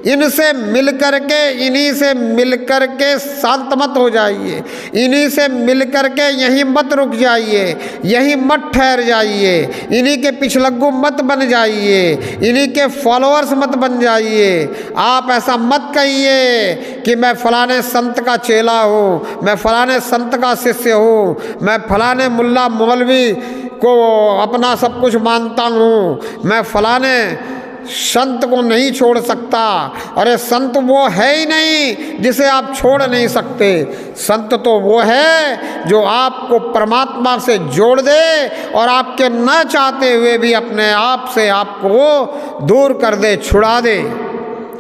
इनसे मिल कर के, इन्हीं से मिल कर के शांत मत हो जाइए, इन्हीं से मिल कर के यहीं मत रुक जाइए, यहीं मत ठहर जाइए, इन्हीं के पिछलग्गू मत बन जाइए, इन्हीं के फॉलोअर्स मत बन जाइए। आप ऐसा मत कहिए कि मैं फलाने संत का चेला हूँ, मैं फलाने संत का शिष्य हूँ, मैं फलाने मुल्ला मौलवी को अपना सब कुछ मानता हूँ, मैं फलाने संत को नहीं छोड़ सकता। अरे संत वो है ही नहीं जिसे आप छोड़ नहीं सकते। संत तो वो है जो आपको परमात्मा से जोड़ दे और आपके न चाहते हुए भी अपने आप से आपको दूर कर दे, छुड़ा दे,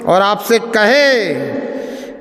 और आपसे कहे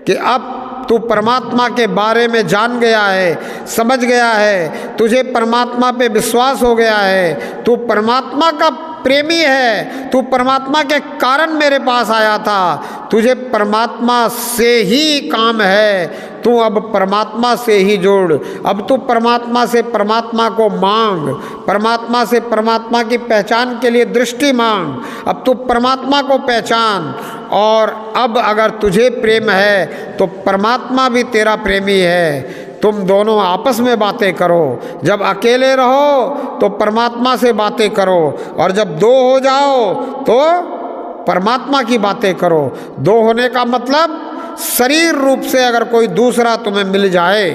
कि अब तू परमात्मा के बारे में जान गया है, समझ गया है, तुझे परमात्मा पे विश्वास हो गया है, तू परमात्मा का प्रेमी है, तू परमात्मा के कारण मेरे पास आया था, तुझे परमात्मा से ही काम है, तू अब परमात्मा से ही जोड़। अब तू परमात्मा से परमात्मा को मांग, परमात्मा से परमात्मा की पहचान के लिए दृष्टि मांग। अब तू परमात्मा को पहचान, और अब अगर तुझे प्रेम है तो परमात्मा भी तेरा प्रेमी है। तुम दोनों आपस में बातें करो। जब अकेले रहो तो परमात्मा से बातें करो, और जब दो हो जाओ तो परमात्मा की बातें करो। दो होने का मतलब शरीर रूप से अगर कोई दूसरा तुम्हें मिल जाए,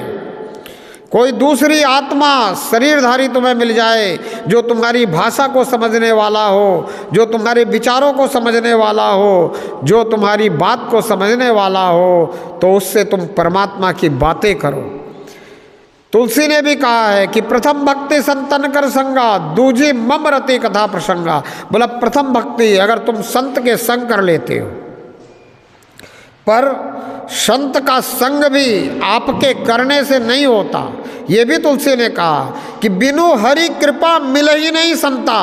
कोई दूसरी आत्मा शरीरधारी तुम्हें मिल जाए, जो तुम्हारी भाषा को समझने वाला हो, जो तुम्हारे विचारों को समझने वाला हो, जो तुम्हारी बात को समझने वाला हो, तो उससे तुम परमात्मा की बातें करो। तुलसी ने भी कहा है कि प्रथम भक्ति संतन कर संगा, दूजी मम रति कथा प्रसंगा। बोला प्रथम भक्ति अगर तुम संत के संग कर लेते हो, पर संत का संग भी आपके करने से नहीं होता। ये भी तुलसी ने कहा कि बिनु हरि कृपा मिल ही नहीं संता।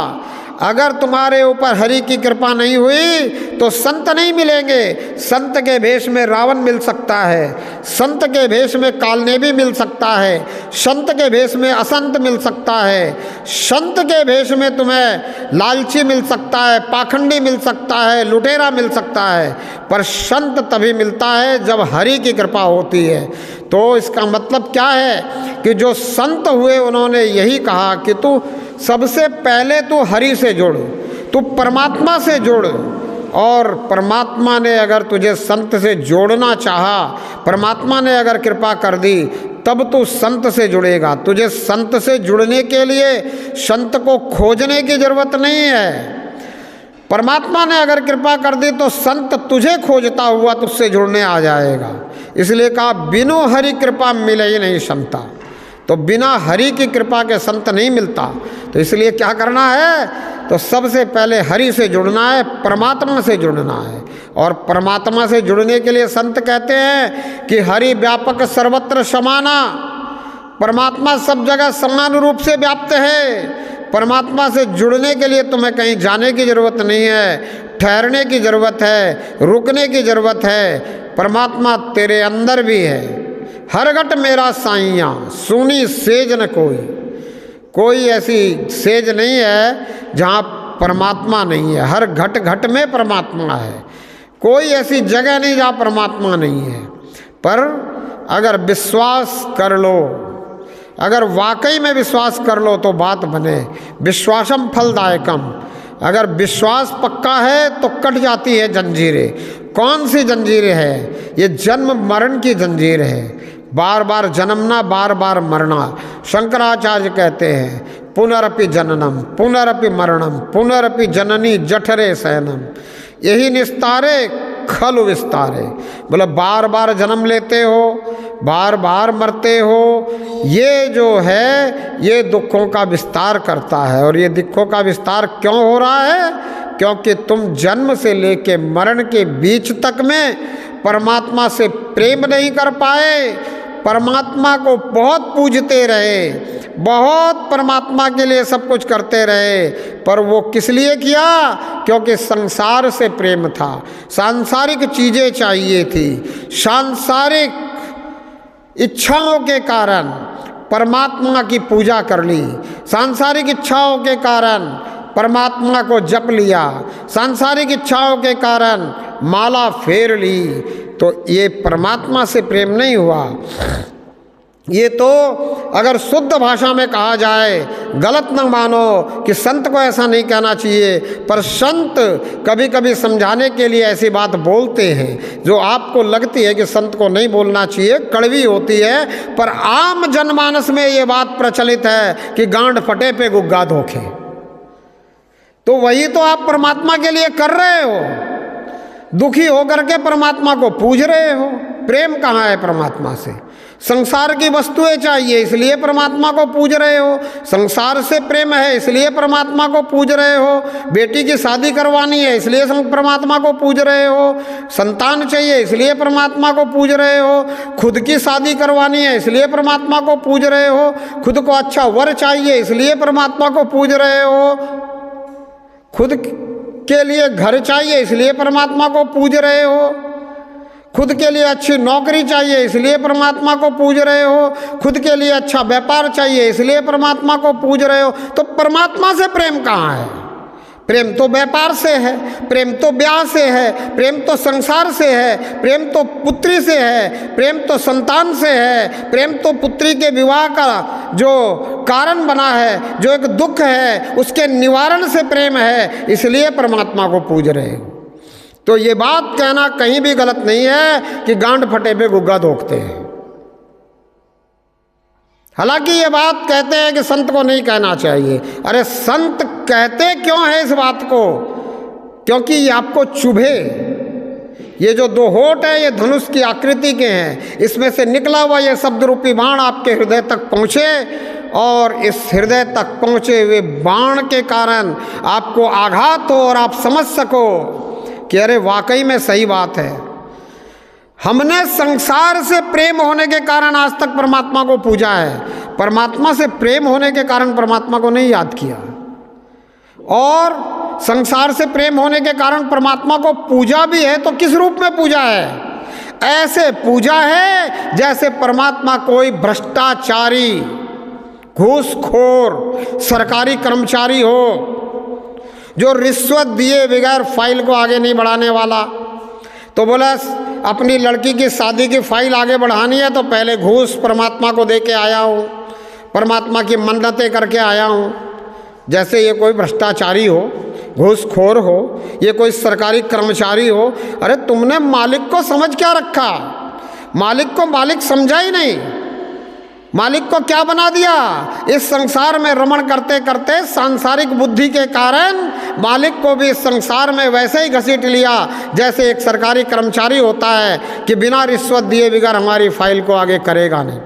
अगर तुम्हारे ऊपर हरि की कृपा नहीं हुई तो संत नहीं मिलेंगे। संत के भेष में रावण मिल सकता है, संत के भेष में कालनेमी मिल सकता है, संत के भेष में असंत मिल सकता है, संत के भेष में तुम्हें लालची मिल सकता है, पाखंडी मिल सकता है, लुटेरा मिल सकता है, पर संत तभी मिलता है जब हरि की कृपा होती है। तो इसका मतलब क्या है कि जो संत हुए उन्होंने यही कहा कि तू सबसे पहले तू हरि से जुड़, तू परमात्मा से जुड़। और परमात्मा ने अगर तुझे संत से जोड़ना चाहा, परमात्मा ने अगर कृपा कर दी, तब तू संत से जुड़ेगा। तुझे संत से जुड़ने के लिए संत को खोजने की जरूरत नहीं है। परमात्मा ने अगर कृपा कर दी तो संत तुझे खोजता हुआ तुझसे जुड़ने आ जाएगा। इसलिए कहा बिनु हरि कृपा मिले ही नहीं संता। तो बिना हरि की कृपा के संत नहीं मिलता। तो इसलिए क्या करना है, तो सबसे पहले हरि से जुड़ना है, परमात्मा से जुड़ना है। और परमात्मा से जुड़ने के लिए संत कहते हैं कि हरि व्यापक सर्वत्र समाना। परमात्मा सब जगह समान रूप से व्याप्त है। परमात्मा से जुड़ने के लिए तुम्हें कहीं जाने की ज़रूरत नहीं है, ठहरने की ज़रूरत है, रुकने की ज़रूरत है। परमात्मा तेरे अंदर भी है। हर घट मेरा साइयाँ सुनी सेज न कोई। कोई ऐसी सेज नहीं है जहाँ परमात्मा नहीं है। हर घट घट में परमात्मा है। कोई ऐसी जगह नहीं जहाँ परमात्मा नहीं है। पर अगर विश्वास कर लो, अगर वाकई में विश्वास कर लो तो बात बने। विश्वासम फलदायकम। अगर विश्वास पक्का है तो कट जाती है जंजीरें। कौन सी जंजीरें है? ये जन्म मरण की जंजीर है। बार बार जन्मना, बार बार मरना। शंकराचार्य कहते हैं पुनरपि जननम पुनरपि मरणम पुनरपि जननी जठरे शयनम यही निस्तारे खलु विस्तारे। बोले बार बार जन्म लेते हो, बार बार मरते हो, ये जो है ये दुखों का विस्तार करता है। और ये दुखों का विस्तार क्यों हो रहा है? क्योंकि तुम जन्म से लेके मरण के बीच तक में परमात्मा से प्रेम नहीं कर पाए। परमात्मा को बहुत पूजते रहे, बहुत परमात्मा के लिए सब कुछ करते रहे, पर वो किस लिए किया? क्योंकि संसार से प्रेम था, सांसारिक चीज़ें चाहिए थी। सांसारिक इच्छाओं के कारण परमात्मा की पूजा कर ली, सांसारिक इच्छाओं के कारण परमात्मा को जप लिया, सांसारिक इच्छाओं के कारण माला फेर ली, तो ये परमात्मा से प्रेम नहीं हुआ। ये तो अगर शुद्ध भाषा में कहा जाए, गलत न मानो कि संत को ऐसा नहीं कहना चाहिए, पर संत कभी कभी समझाने के लिए ऐसी बात बोलते हैं जो आपको लगती है कि संत को नहीं बोलना चाहिए, कड़वी होती है, पर आम जनमानस में ये बात प्रचलित है कि गांड फटे पे गुग्गा धोखे। तो वही तो आप परमात्मा के लिए कर रहे हो। दुखी होकर के परमात्मा को पूज रहे हो। प्रेम कहाँ है परमात्मा से? संसार की वस्तुएं चाहिए इसलिए परमात्मा को पूज रहे हो, संसार से प्रेम है इसलिए परमात्मा को पूज रहे हो, बेटी की शादी करवानी है इसलिए परमात्मा को पूज रहे हो, संतान चाहिए इसलिए परमात्मा को पूज रहे हो, खुद की शादी करवानी है इसलिए परमात्मा को पूज रहे हो, खुद को अच्छा वर चाहिए इसलिए परमात्मा को पूज रहे हो, खुद के लिए घर चाहिए इसलिए परमात्मा को पूज रहे हो, खुद के लिए अच्छी नौकरी चाहिए इसलिए परमात्मा को पूज रहे हो, खुद के लिए अच्छा व्यापार चाहिए इसलिए परमात्मा को पूज रहे हो। तो परमात्मा से प्रेम कहाँ है? प्रेम तो व्यापार से है, प्रेम तो ब्याह से है, प्रेम तो संसार से है, प्रेम तो पुत्री से है, प्रेम तो संतान से है, प्रेम तो पुत्री के विवाह का जो कारण बना है, जो एक दुख है उसके निवारण से प्रेम है, इसलिए परमात्मा को पूज रहे हो। तो ये बात कहना कहीं भी गलत नहीं है कि गांड फटे पे गुग्गा धोखते हैं। हालांकि ये बात कहते हैं कि संत को नहीं कहना चाहिए। अरे संत कहते क्यों है इस बात को? क्योंकि ये आपको चुभे। ये जो दो होठ है ये धनुष की आकृति के हैं, इसमें से निकला हुआ ये शब्द रूपी बाण आपके हृदय तक पहुँचे और इस हृदय तक पहुँचे हुए बाण के कारण आपको आघात हो और आप समझ सको कि अरे वाकई में सही बात है, हमने संसार से प्रेम होने के कारण आज तक परमात्मा को पूजा है, परमात्मा से प्रेम होने के कारण परमात्मा को नहीं याद किया। और संसार से प्रेम होने के कारण परमात्मा को पूजा भी है तो किस रूप में पूजा है? ऐसे पूजा है जैसे परमात्मा कोई भ्रष्टाचारी, घूसखोर सरकारी कर्मचारी हो जो रिश्वत दिए बगैर फाइल को आगे नहीं बढ़ाने वाला। तो बोला अपनी लड़की की शादी की फाइल आगे बढ़ानी है तो पहले घूस परमात्मा को दे के आया हूँ, परमात्मा की मन्नतें करके आया हूँ। जैसे ये कोई भ्रष्टाचारी हो, घूसखोर हो, ये कोई सरकारी कर्मचारी हो। अरे तुमने मालिक को समझ क्या रखा? मालिक को मालिक समझा ही नहीं। मालिक को क्या बना दिया? इस संसार में रमण करते करते सांसारिक बुद्धि के कारण मालिक को भी इस संसार में वैसे ही घसीट लिया जैसे एक सरकारी कर्मचारी होता है कि बिना रिश्वत दिए बगैर हमारी फाइल को आगे करेगा नहीं।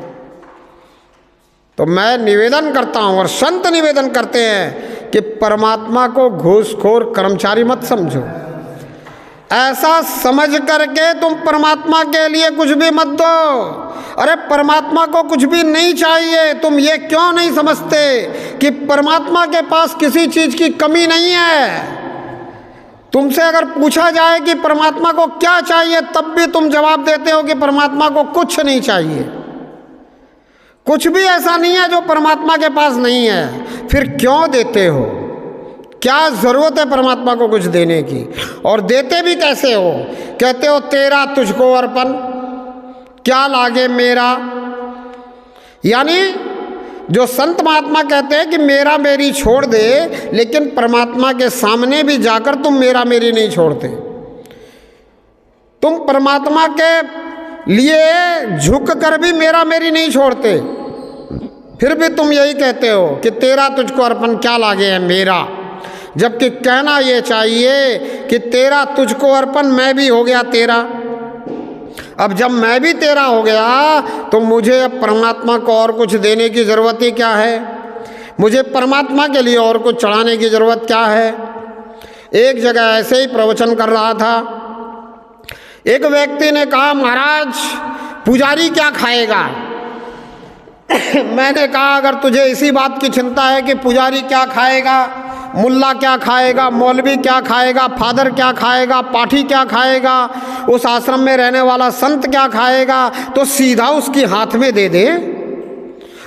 तो मैं निवेदन करता हूँ और संत निवेदन करते हैं कि परमात्मा को घूसखोर कर्मचारी मत समझो। ऐसा समझ करके तुम परमात्मा के लिए कुछ भी मत दो। अरे परमात्मा को कुछ भी नहीं चाहिए। तुम ये क्यों नहीं समझते कि परमात्मा के पास किसी चीज़ की कमी नहीं है? तुमसे अगर पूछा जाए कि परमात्मा को क्या चाहिए तब भी तुम जवाब देते हो कि परमात्मा को कुछ नहीं चाहिए। कुछ भी ऐसा नहीं है जो परमात्मा के पास नहीं है। फिर क्यों देते हो? क्या ज़रूरत है परमात्मा को कुछ देने की? और देते भी कैसे हो? कहते हो तेरा तुझको अर्पण, क्या लागे मेरा। यानी जो संत महात्मा कहते हैं कि मेरा मेरी छोड़ दे, लेकिन परमात्मा के सामने भी जाकर तुम मेरा मेरी नहीं छोड़ते। तुम परमात्मा के लिए झुक कर भी मेरा मेरी नहीं छोड़ते, फिर भी तुम यही कहते हो कि तेरा तुझको अर्पण, क्या लागे है मेरा। जबकि कहना ये चाहिए कि तेरा तुझको अर्पण, मैं भी हो गया तेरा। अब जब मैं भी तेरा हो गया तो मुझे अब परमात्मा को और कुछ देने की ज़रूरत ही क्या है? मुझे परमात्मा के लिए और कुछ चढ़ाने की ज़रूरत क्या है? एक जगह ऐसे ही प्रवचन कर रहा था, एक व्यक्ति ने कहा महाराज पुजारी क्या खाएगा। मैंने कहा अगर तुझे इसी बात की चिंता है कि पुजारी क्या खाएगा, मुल्ला क्या खाएगा, मौलवी क्या खाएगा, फादर क्या खाएगा, पाठी क्या खाएगा, उस आश्रम में रहने वाला संत क्या खाएगा, तो सीधा उसके हाथ में दे दे।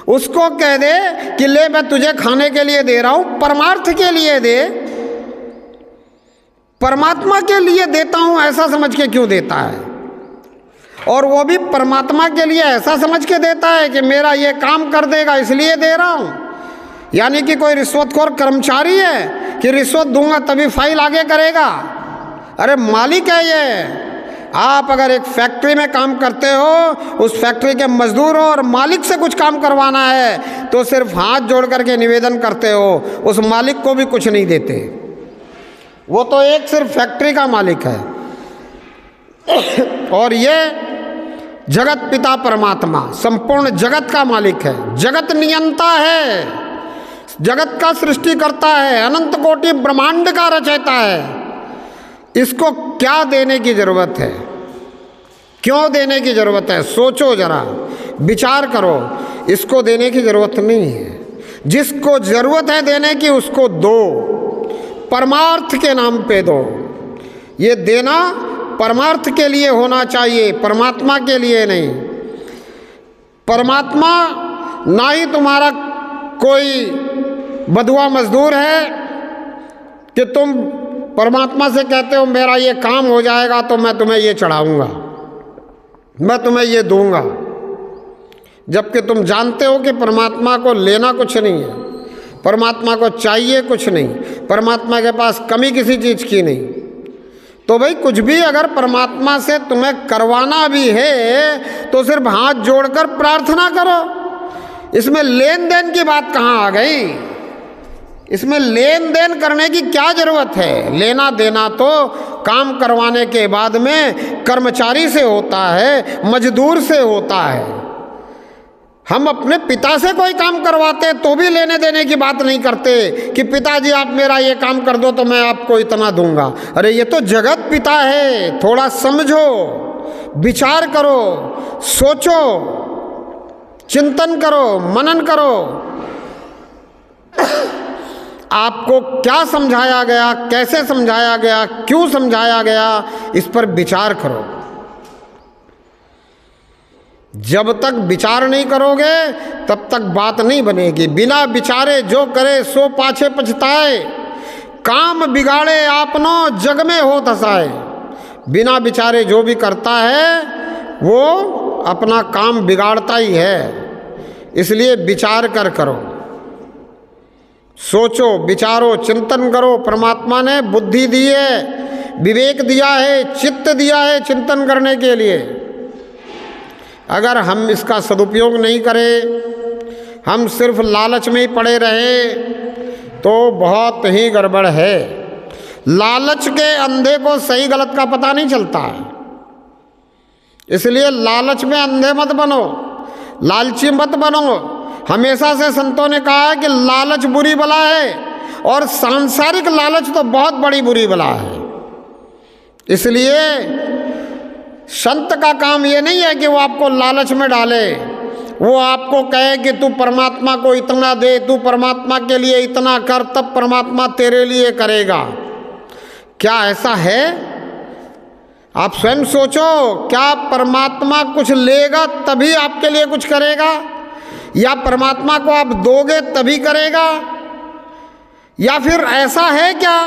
उसको कह दे कि ले मैं तुझे खाने के लिए दे रहा हूँ, परमार्थ के लिए दे। परमात्मा के लिए देता हूँ ऐसा समझ के क्यों देता है? और वो भी परमात्मा के लिए ऐसा समझ के देता है कि मेरा ये काम कर देगा इसलिए दे रहा हूँ। यानी कि कोई रिश्वतखोर कर्मचारी है कि रिश्वत दूंगा तभी फाइल आगे करेगा। अरे मालिक है ये। आप अगर एक फैक्ट्री में काम करते हो, उस फैक्ट्री के मजदूर हो और मालिक से कुछ काम करवाना है तो सिर्फ हाथ जोड़ करके निवेदन करते हो, उस मालिक को भी कुछ नहीं देते। वो तो एक सिर्फ फैक्ट्री का मालिक है। और ये जगत पिता परमात्मा संपूर्ण जगत का मालिक है, जगत नियंता है, जगत का सृष्टि करता है, अनंत कोटि ब्रह्मांड का रचयिता है। इसको क्या देने की जरूरत है? क्यों देने की जरूरत है? सोचो जरा, विचार करो। इसको देने की जरूरत नहीं है। जिसको जरूरत है देने की उसको दो, परमार्थ के नाम पे दो। ये देना परमार्थ के लिए होना चाहिए, परमात्मा के लिए नहीं। परमात्मा ना ही तुम्हारा कोई बधुआ मजदूर है कि तुम परमात्मा से कहते हो मेरा ये काम हो जाएगा तो मैं तुम्हें ये चढ़ाऊंगा, मैं तुम्हें ये दूंगा, जबकि तुम जानते हो कि परमात्मा को लेना कुछ नहीं है, परमात्मा को चाहिए कुछ नहीं, परमात्मा के पास कमी किसी चीज़ की नहीं। तो भाई कुछ भी अगर परमात्मा से तुम्हें करवाना भी है तो सिर्फ हाथ जोड़कर प्रार्थना करो। इसमें लेन देन की बात कहाँ आ गई? इसमें लेन देन करने की क्या ज़रूरत है? लेना देना तो काम करवाने के बाद में कर्मचारी से होता है, मजदूर से होता है। हम अपने पिता से कोई काम करवाते तो भी लेने देने की बात नहीं करते कि पिताजी आप मेरा ये काम कर दो तो मैं आपको इतना दूंगा। अरे ये तो जगत पिता है, थोड़ा समझो, विचार करो, सोचो, चिंतन करो, मनन करो। आपको क्या समझाया गया, कैसे समझाया गया, क्यों समझाया गया, इस पर विचार करो। जब तक विचार नहीं करोगे तब तक बात नहीं बनेगी। बिना विचारे जो करे सो पाछे पछताए, काम बिगाड़े आपनो जग में हो धसाए। बिना विचारे जो भी करता है वो अपना काम बिगाड़ता ही है। इसलिए विचार कर करो, सोचो, विचारो, चिंतन करो। परमात्मा ने बुद्धि दी है, विवेक दिया है, चित्त दिया है चिंतन करने के लिए। अगर हम इसका सदुपयोग नहीं करें, हम सिर्फ लालच में ही पड़े रहे तो बहुत ही गड़बड़ है। लालच के अंधे को सही गलत का पता नहीं चलता है। इसलिए लालच में अंधे मत बनो, लालची मत बनो। हमेशा से संतों ने कहा है कि लालच बुरी बला है और सांसारिक लालच तो बहुत बड़ी बुरी बला है। इसलिए संत का काम ये नहीं है कि वो आपको लालच में डाले, वो आपको कहे कि तू परमात्मा को इतना दे, तू परमात्मा के लिए इतना कर, तब परमात्मा तेरे लिए करेगा। क्या ऐसा है? आप स्वयं सोचो, क्या परमात्मा कुछ लेगा तभी आपके लिए कुछ करेगा, या परमात्मा को आप दोगे तभी करेगा? या फिर ऐसा है क्या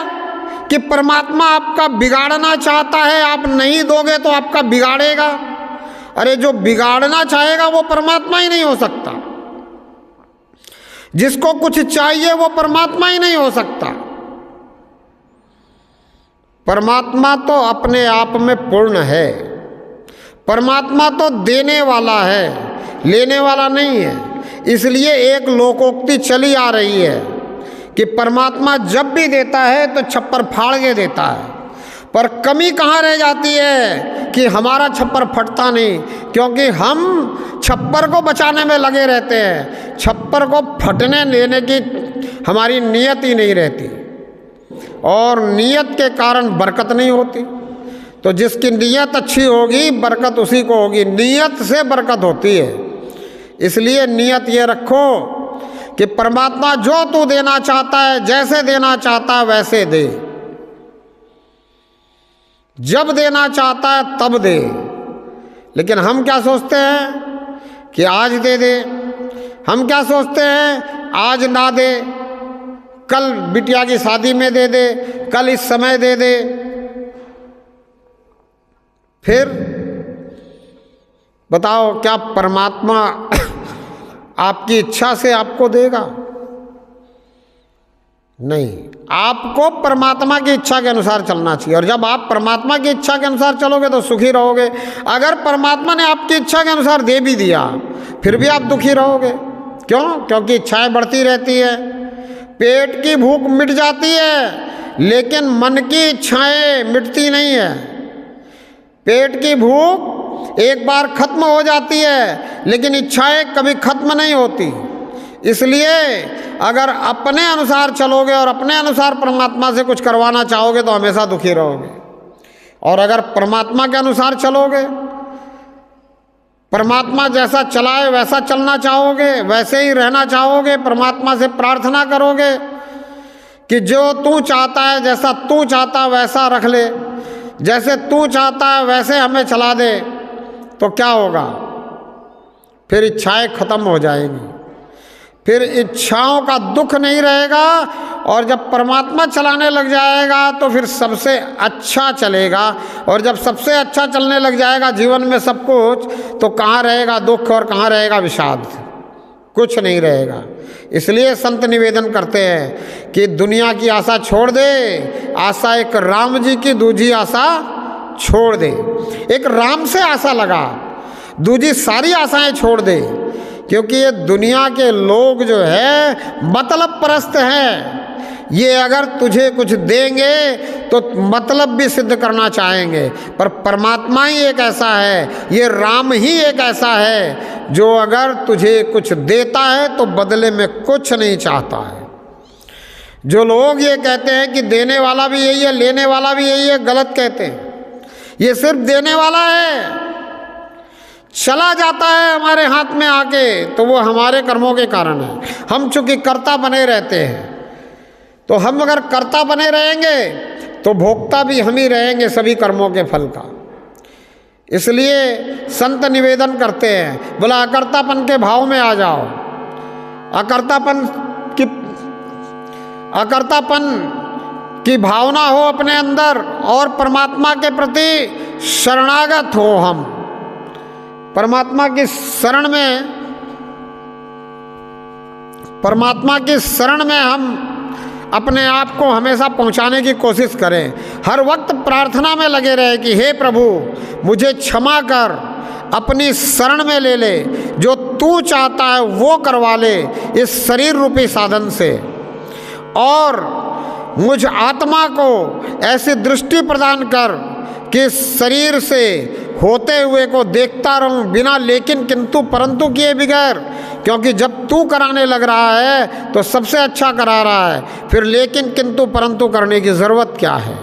कि परमात्मा आपका बिगाड़ना चाहता है, आप नहीं दोगे तो आपका बिगाड़ेगा? अरे जो बिगाड़ना चाहेगा वो परमात्मा ही नहीं हो सकता। जिसको कुछ चाहिए वो परमात्मा ही नहीं हो सकता। परमात्मा तो अपने आप में पूर्ण है। परमात्मा तो देने वाला है, लेने वाला नहीं है। इसलिए एक लोकोक्ति चली आ रही है कि परमात्मा जब भी देता है तो छप्पर फाड़ के देता है। पर कमी कहाँ रह जाती है कि हमारा छप्पर फटता नहीं, क्योंकि हम छप्पर को बचाने में लगे रहते हैं। छप्पर को फटने देने की हमारी नीयत ही नहीं रहती, और नीयत के कारण बरकत नहीं होती। तो जिसकी नीयत अच्छी होगी बरकत उसी को होगी। नीयत से बरकत होती है। इसलिए नीयत ये रखो कि परमात्मा जो तू देना चाहता है, जैसे देना चाहता है वैसे दे, जब देना चाहता है तब दे। लेकिन हम क्या सोचते हैं कि आज दे दे, हम क्या सोचते हैं आज ना दे, कल बिटिया की शादी में दे दे, कल इस समय दे दे। फिर बताओ क्या परमात्मा आपकी इच्छा से आपको देगा? नहीं, आपको परमात्मा की इच्छा के अनुसार चलना चाहिए। और जब आप परमात्मा की इच्छा के अनुसार चलोगे तो सुखी रहोगे। अगर परमात्मा ने आपकी इच्छा के अनुसार दे भी दिया फिर भी आप दुखी रहोगे। क्यों? क्योंकि इच्छाएं बढ़ती रहती है। पेट की भूख मिट जाती है लेकिन मन की इच्छाएं मिटती नहीं है। पेट की भूख एक बार खत्म हो जाती है लेकिन इच्छाएं कभी खत्म नहीं होती। इसलिए अगर अपने अनुसार चलोगे और अपने अनुसार परमात्मा से कुछ करवाना चाहोगे तो हमेशा दुखी रहोगे। और अगर परमात्मा के अनुसार चलोगे, परमात्मा जैसा चलाए वैसा चलना चाहोगे, वैसे ही रहना चाहोगे, परमात्मा से प्रार्थना करोगे कि जो तू चाहता है, जैसा तू चाहता है वैसा रख ले, जैसे तू चाहता है वैसे हमें चला दे, तो क्या होगा? फिर इच्छाएं खत्म हो जाएंगी। फिर इच्छाओं का दुख नहीं रहेगा और जब परमात्मा चलाने लग जाएगा तो फिर सबसे अच्छा चलेगा। और जब सबसे अच्छा चलने लग जाएगा जीवन में सब कुछ, तो कहाँ रहेगा दुख और कहाँ रहेगा विषाद? कुछ नहीं रहेगा। इसलिए संत निवेदन करते हैं कि दुनिया की आशा छोड़ दे, आशा एक राम जी की, दूजी आशा छोड़ दे। एक राम से आशा लगा, दूजी सारी आशाएं छोड़ दे, क्योंकि ये दुनिया के लोग जो है मतलब परस्त हैं। ये अगर तुझे कुछ देंगे तो मतलब भी सिद्ध करना चाहेंगे, पर परमात्मा ही एक ऐसा है, ये राम ही एक ऐसा है जो अगर तुझे कुछ देता है तो बदले में कुछ नहीं चाहता है। जो लोग ये कहते हैं कि देने वाला भी यही है, लेने वाला भी यही है, गलत कहते हैं। ये सिर्फ देने वाला है, चला जाता है हमारे हाथ में आके तो वो हमारे कर्मों के कारण है। हम चूंकि कर्ता बने रहते हैं, तो हम अगर कर्ता बने रहेंगे तो भोक्ता भी हम ही रहेंगे सभी कर्मों के फल का। इसलिए संत निवेदन करते हैं, बोला अकर्तापन के भाव में आ जाओ। अकर्तापन की भावना हो अपने अंदर और परमात्मा के प्रति शरणागत हो। हम परमात्मा की शरण में हम अपने आप को हमेशा पहुंचाने की कोशिश करें। हर वक्त प्रार्थना में लगे रहे कि हे प्रभु मुझे क्षमा कर, अपनी शरण में ले ले, जो तू चाहता है वो करवा ले इस शरीर रूपी साधन से, और मुझ आत्मा को ऐसी दृष्टि प्रदान कर कि शरीर से होते हुए को देखता रहूं, बिना लेकिन किंतु परंतु किए बगैर। क्योंकि जब तू कराने लग रहा है तो सबसे अच्छा करा रहा है, फिर लेकिन किंतु परंतु करने की ज़रूरत क्या है?